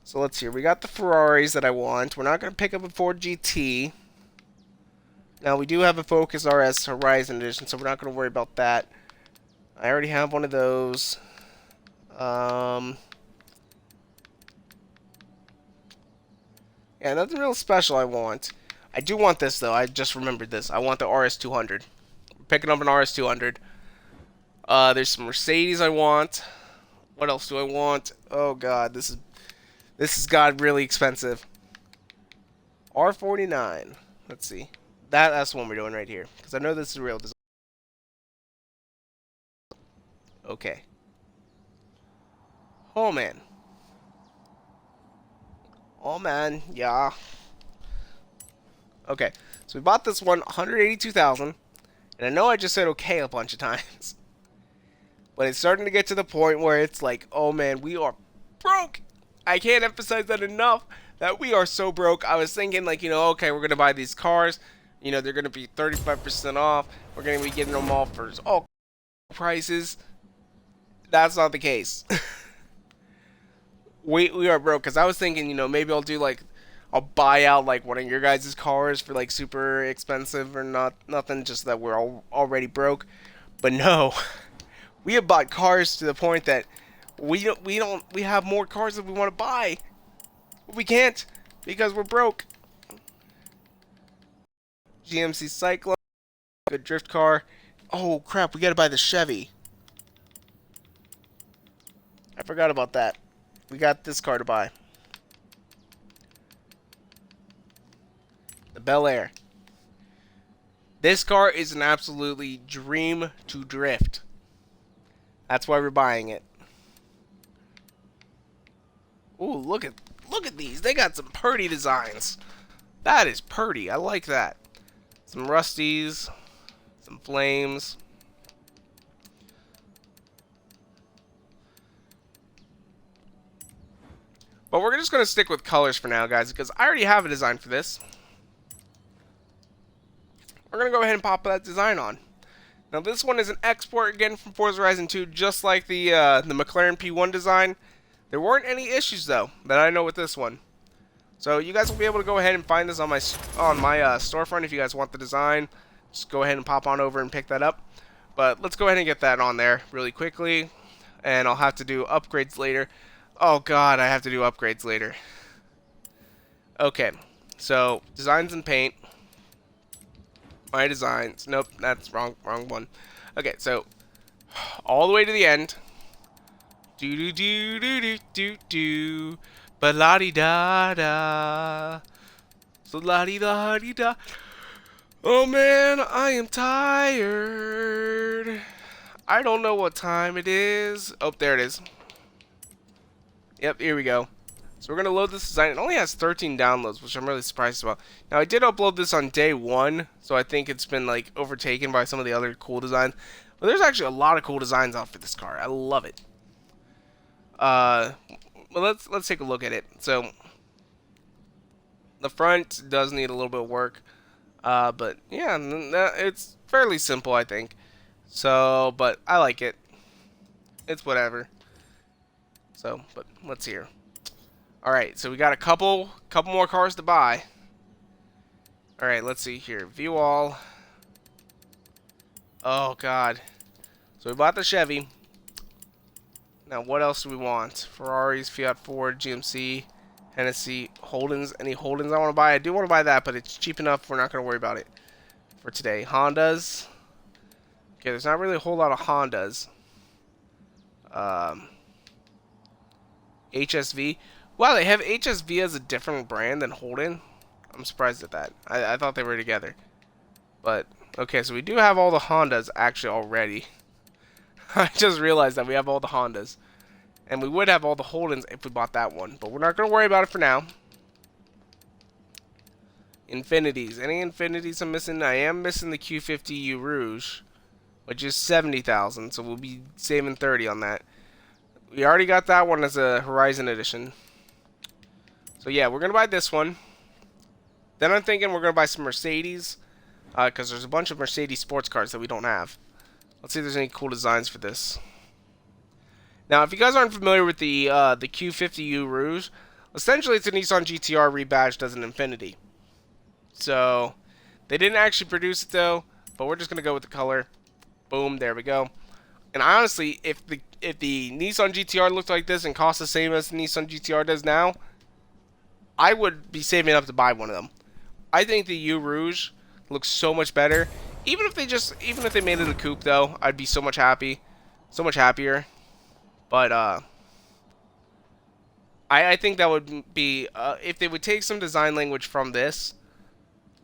So let's see. We got the Ferraris that I want. We're not going to pick up a Ford GT. Now, we do have a Focus RS Horizon Edition, so we're not going to worry about that. I already have one of those. Yeah, nothing real special I want. I do want this, though. I just remembered this. I want the RS200. We're picking up an RS200. There's some Mercedes I want. What else do I want? Oh, God. This has got really expensive. R49. Let's see. That's the one we're doing right here. Because I know this is real design. Okay. Oh, man. Oh, man. Yeah. Okay. So we bought this one, 182,000. And I know I just said okay a bunch of times. But it's starting to get to the point where it's like, oh, man, we are broke. I can't emphasize that enough, that we are so broke. I was thinking, like, okay, we're going to buy these cars. They're going to be 35% off. We're going to be getting them all for all prices. That's not the case. we are broke. Because I was thinking, maybe I'll buy out, like, one of your guys' cars for, like, super expensive or nothing, just that we're already broke. But no. We have bought cars to the point that we have more cars that we want to buy. But we can't because we're broke. GMC Cyclone, good drift car. Oh crap, we gotta buy the Chevy. I forgot about that. We got this car to buy. The Bel Air. This car is an absolutely dream to drift. That's why we're buying it. Ooh, look at these. They got some purty designs. That is purty. I like that. Some Rusties, some Flames. But we're just going to stick with colors for now, guys, because I already have a design for this. We're going to go ahead and pop that design on. Now this one is an export again from Forza Horizon 2, just like the McLaren P1 design. There weren't any issues though that I know with this one. So you guys will be able to go ahead and find this on my storefront if you guys want the design. Just go ahead and pop on over and pick that up. But let's go ahead and get that on there really quickly, and I'll have to do upgrades later. Oh god, I have to do upgrades later. Okay, so designs and paint. My designs. Nope, that's wrong one. Okay, so all the way to the end. Do do do do do do do. Ba la di da da. So la di da di da. Oh man, I am tired. I don't know what time it is. Oh, there it is. Yep, here we go. So we're going to load this design. It only has 13 downloads, which I'm really surprised about. Now, I did upload this on day 1, so I think it's been like overtaken by some of the other cool designs. But there's actually a lot of cool designs out for this car. I love it. Well, let's take a look at it. So the front does need a little bit of work. But yeah, it's fairly simple, I think. So, but I like it. It's whatever. So, but let's hear. Alright, so we got a couple more cars to buy. Alright, let's see here. View all. Oh, God. So we bought the Chevy. Now, what else do we want? Ferraris, Fiat Ford, GMC, Hennessy, Holdens. Any Holdens I want to buy? I do want to buy that, but it's cheap enough. We're not going to worry about it for today. Hondas. Okay, there's not really a whole lot of Hondas. HSV. Wow, they have HSV as a different brand than Holden. I'm surprised at that. I thought they were together. But, okay, so we do have all the Hondas actually already. I just realized that we have all the Hondas. And we would have all the Holdens if we bought that one. But we're not going to worry about it for now. Infinities. Any Infinities I'm missing? I am missing the Q50U Rouge, which is 70,000. So we'll be saving 30 on that. We already got that one as a Horizon Edition. So yeah, we're going to buy this one. Then I'm thinking we're going to buy some Mercedes. Because there's a bunch of Mercedes sports cars that we don't have. Let's see if there's any cool designs for this. Now, if you guys aren't familiar with the Q50U Rouge, essentially it's a Nissan GTR rebadged as an Infinity. So, they didn't actually produce it though, but we're just going to go with the color. Boom, there we go. And honestly, if the Nissan GTR looked like this and cost the same as the Nissan GTR does now, I would be saving up to buy one of them. I think the U Rouge looks so much better. Even if they made it a coupe though, I'd be so much happier. But I think that would be if they would take some design language from this,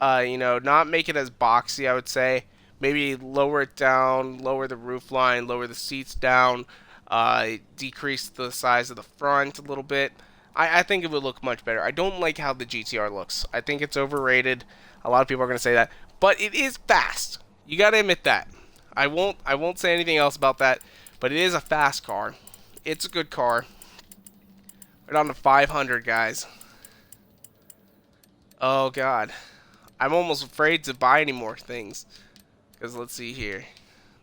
you know, not make it as boxy. I would say maybe lower it down, lower the roof line, lower the seats down, decrease the size of the front a little bit. I think it would look much better. I don't like how the GTR looks. I think it's overrated. A lot of people are going to say that, but it is fast. You got to admit that. I won't say anything else about that, but it is a fast car. It's a good car. We're down to 500, guys. Oh god, I'm almost afraid to buy any more things. Because let's see here,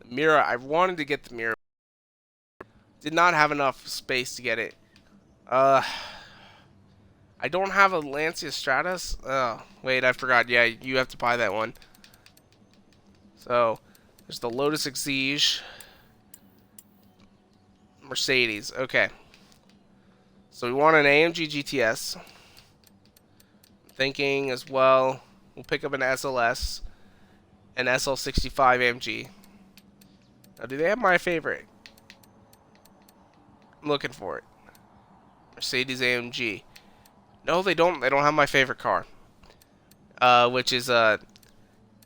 the mirror. I wanted to get the mirror. Did not have enough space to get it. I don't have a Lancia Stratus. Oh, wait, I forgot. Yeah, you have to buy that one. So, there's the Lotus Exige. Mercedes. Okay. So, we want an AMG GTS. I'm thinking as well, we'll pick up an SLS. An SL65 AMG. Now, do they have my favorite? I'm looking for it. Mercedes AMG. No, they don't. They don't have my favorite car, which is an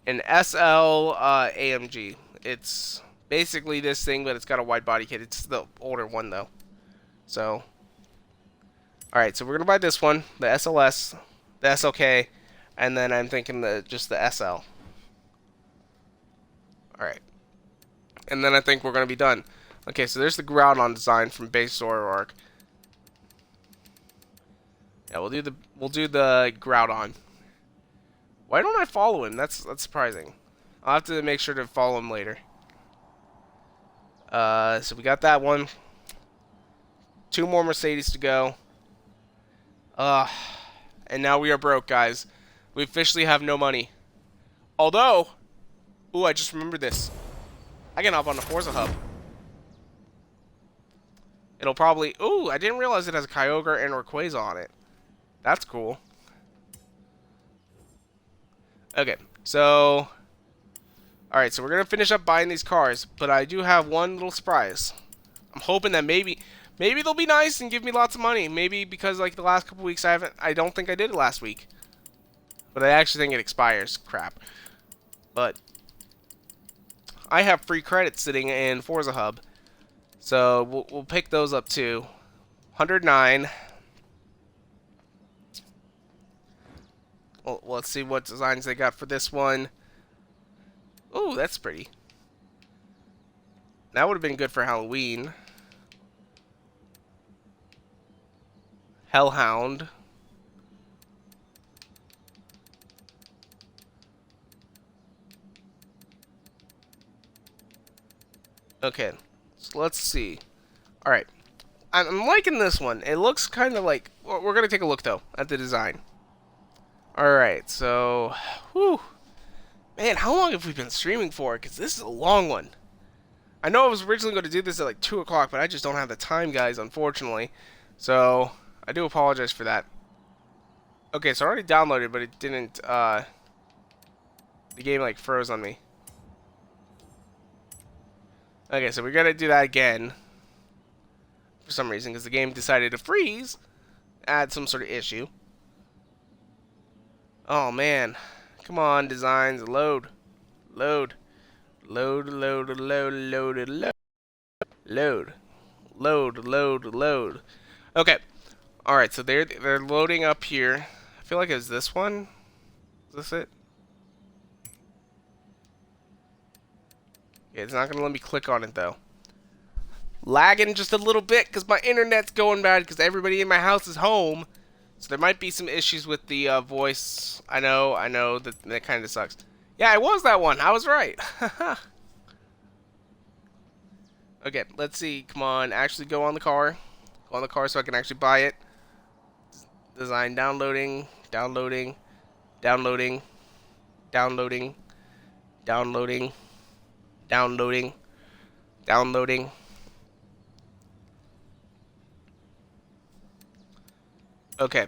SL AMG. It's basically this thing, but it's got a wide body kit. It's the older one though. So, all right. So we're gonna buy this one, the SLS, the SLK, and then I'm thinking just the SL. All right. And then I think we're gonna be done. Okay. So there's the Groudon design from Base Zoroark. Yeah, we'll do the Groudon. Why don't I follow him? That's surprising. I'll have to make sure to follow him later. So we got that one. 2 more Mercedes to go. Uh, and now we are broke, guys. We officially have no money. Although, ooh, I just remembered this. I can hop on the Forza Hub. It'll probably... Ooh, I didn't realize it has a Kyogre and Rayquaza on it. That's cool. Okay, so... Alright, so we're going to finish up buying these cars, but I do have one little surprise. I'm hoping that maybe they'll be nice and give me lots of money. Maybe because, like, the last couple weeks I don't think I did it last week. But I actually think it expires. Crap. But I have free credits sitting in Forza Hub. So we'll pick those up too. 109. Well, let's see what designs they got for this one. Ooh, that's pretty. That would have been good for Halloween. Hellhound. Okay, so let's see. Alright. I'm liking this one. It looks kind of like... We're going to take a look, though, at the design. Alright, so... Whew. Man, how long have we been streaming for? Because this is a long one. I know I was originally going to do this at like 2 o'clock, but I just don't have the time, guys, unfortunately. So, I do apologize for that. Okay, so I already downloaded, but it didn't... The game, like, froze on me. Okay, so we're going to do that again. For some reason, because the game decided to freeze. Add some sort of issue. Oh, man. Come on, designs. Load. Load. Load, load, load, load, load. Load. Load, load, load. Okay. Alright, so they're loading up here. I feel like it's this one. Is this it? Yeah, it's not going to let me click on it, though. Lagging just a little bit because my internet's going bad because everybody in my house is home. So there might be some issues with the voice. I know that kind of sucks. Yeah, it was that one. I was right. Okay, let's see. Come on, actually go on the car. Go on the car so I can actually buy it. Design downloading, downloading, downloading, downloading, downloading, downloading, downloading. Okay,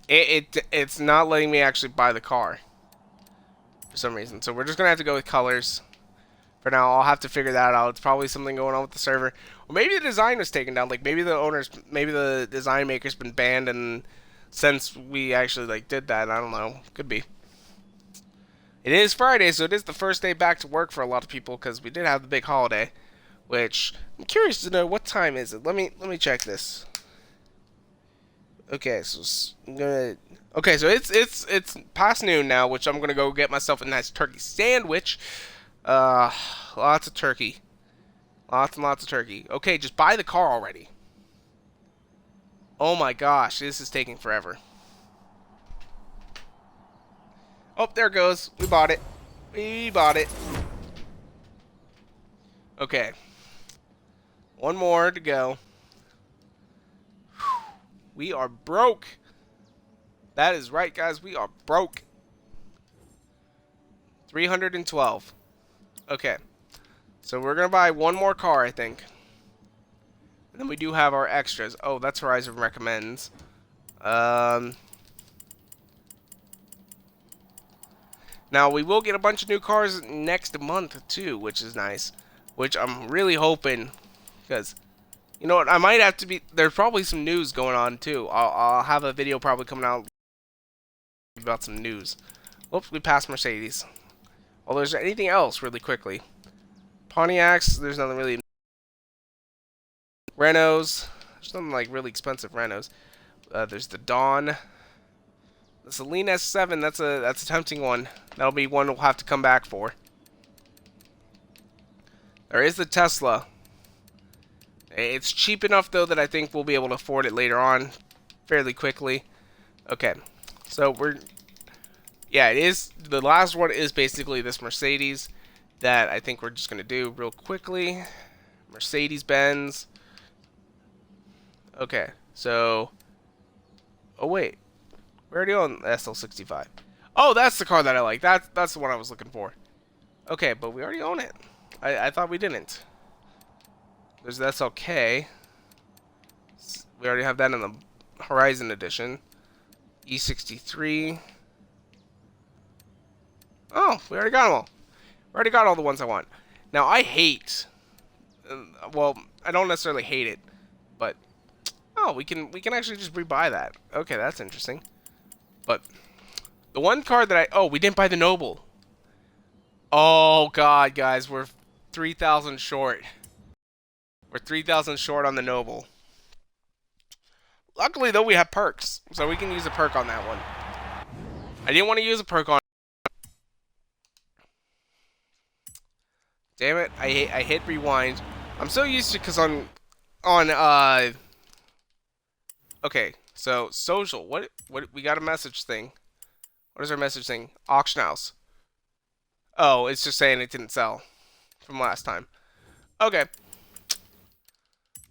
it's not letting me actually buy the car for some reason. So we're just gonna have to go with colors for now. I'll have to figure that out. It's probably something going on with the server, or maybe the design was taken down. Like maybe the design maker's been banned, and since we actually like did that, I don't know. Could be. It is Friday, so it is the first day back to work for a lot of people because we did have the big holiday. Which I'm curious to know what time is it. Let me check this. Okay, so I'm gonna. Okay, so it's past noon now, which I'm gonna go get myself a nice turkey sandwich. Lots of turkey, lots and lots of turkey. Okay, just buy the car already. Oh my gosh, this is taking forever. Oh, there it goes. We bought it. We bought it. Okay, one more to go. We are broke. That is right, guys. We are broke. 312. Okay. So we're going to buy one more car, I think. And then we do have our extras. Oh, that's Horizon recommends. Now, we will get a bunch of new cars next month, too, which is nice. Which I'm really hoping. Because... You know what, I might have to be... There's probably some news going on, too. I'll have a video probably coming out about some news. Oops, we passed Mercedes. Well, there's anything else really quickly. Pontiacs, there's nothing really... Renaults. There's nothing like really expensive Renaults. There's the Dawn. The Celine S7, that's a tempting one. That'll be one we'll have to come back for. There is the Tesla. It's cheap enough, though, that I think we'll be able to afford it later on fairly quickly. Okay, so we're... Yeah, it is... The last one is basically this Mercedes that I think we're just going to do real quickly. Mercedes-Benz. Okay, so... Oh, wait. We already own the SL65. Oh, that's the car that I like. That's the one I was looking for. Okay, but we already own it. I thought we didn't. There's the SLK. We already have that in the Horizon edition. E63. Oh, we already got them all. We already got all the ones I want. Now, I hate... well, I don't necessarily hate it, but... Oh, we can actually just rebuy that. Okay, that's interesting. But the one car that oh, we didn't buy the Noble. Oh god, guys, we're 3,000 short. We're 3,000 short on the Noble. Luckily though, we have perks, so we can use a perk on that one. I didn't want to use a perk on. Damn it! I hit rewind. I'm so used to because on okay, so social. What we got a message thing. What is our message thing? Auction house. Oh, it's just saying it didn't sell from last time. Okay.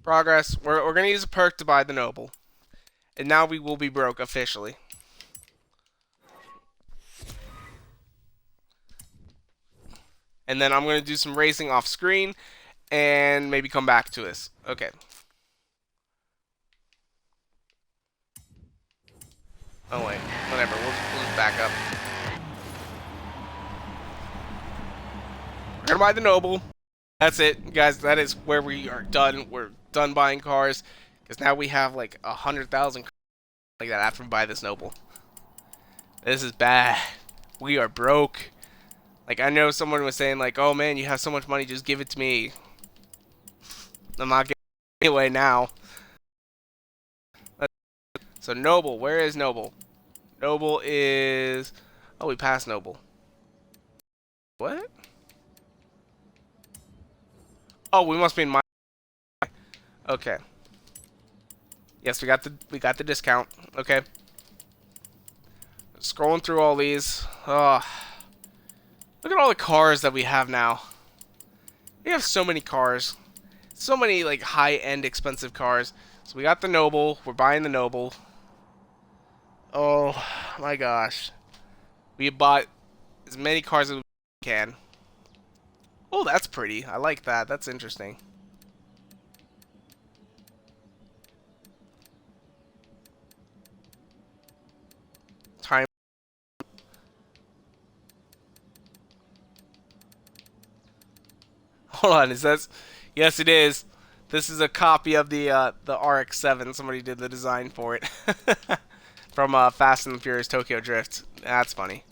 Progress. We're gonna use a perk to buy the Noble, and now we will be broke officially. And then I'm gonna do some racing off screen, and maybe come back to this. Okay. Oh wait, whatever. We'll just back up. We're gonna buy the Noble. That's it, guys. That is where we are done. We're done buying cars because now we have like 100,000 like that after we buy this Noble. This is bad. We are broke. Like I know someone was saying like, "Oh man, you have so much money, just give it to me." I'm not giving it away now. So Noble, where is Noble? Noble is... Oh, we passed Noble. What? Oh, we must be in my... Okay. Yes, we got the discount. Okay. Scrolling through all these. Oh. Look at all the cars that we have now. We have so many cars. So many like high-end expensive cars. So we got the Noble. We're buying the Noble. Oh my gosh. We bought as many cars as we can. Oh, that's pretty. I like that. That's interesting. Time. Hold on, is that... Yes, it is. This is a copy of the RX-7. Somebody did the design for it. From Fast and the Furious Tokyo Drift. That's funny.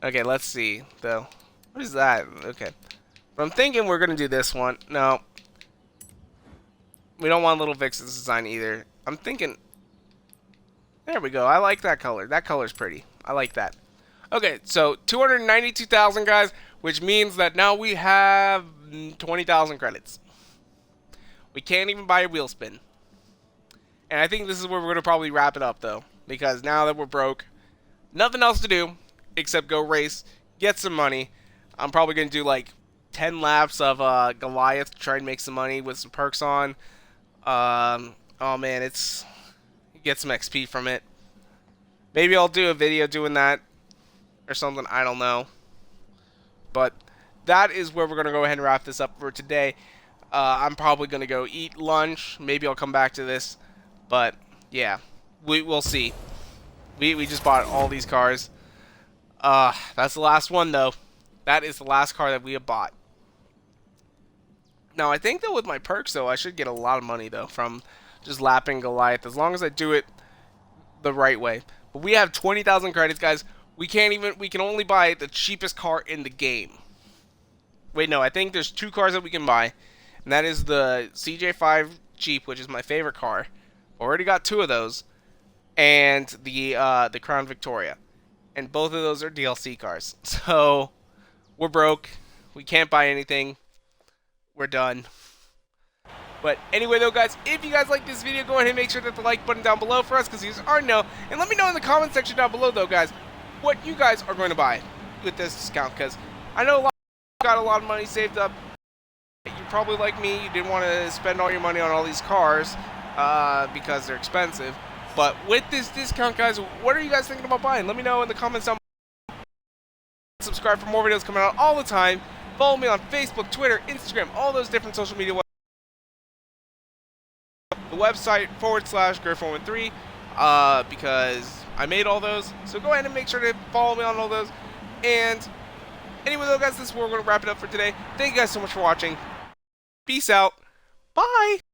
Okay, let's see, though. What is that? Okay. But I'm thinking we're going to do this one. No. We don't want Little Vixen's design either. I'm thinking... There we go. I like that color. That color's pretty. I like that. Okay, so 292,000, guys, which means that now we have 20,000 credits. We can't even buy a wheel spin. And I think this is where we're going to probably wrap it up, though. Because now that we're broke, nothing else to do except go race, get some money. I'm probably going to do like 10 laps of Goliath to try and make some money with some perks on. Oh man, get some XP from it. Maybe I'll do a video doing that or something. I don't know. But that is where we're going to go ahead and wrap this up for today. I'm probably going to go eat lunch. Maybe I'll come back to this. But yeah, we'll see. We just bought all these cars. That's the last one, though. That is the last car that we have bought. Now, I think, though, with my perks, though, I should get a lot of money, though, from just lapping Goliath, as long as I do it the right way. But we have 20,000 credits, guys. We can only buy the cheapest car in the game. Wait, no, I think there's 2 cars that we can buy, and that is the CJ5 Jeep, which is my favorite car. Already got 2 of those, and the Crown Victoria. And both of those are DLC cars. So, we're broke. We can't buy anything. We're done. But anyway, though, guys, if you guys like this video, go ahead and make sure to hit the like button down below for us, because you already know. And let me know in the comment section down below, though, guys, what you guys are going to buy with this discount, because I know a lot of you got a lot of money saved up. You're probably like me, you didn't want to spend all your money on all these cars because they're expensive. But with this discount, guys, what are you guys thinking about buying? Let me know in the comments down below. Subscribe for more videos coming out all the time. Follow me on Facebook, Twitter, Instagram, all those different social media websites. The website /Griff113 because I made all those. So go ahead and make sure to follow me on all those. And anyway, though, guys, this is where we're going to wrap it up for today. Thank you guys so much for watching. Peace out. Bye.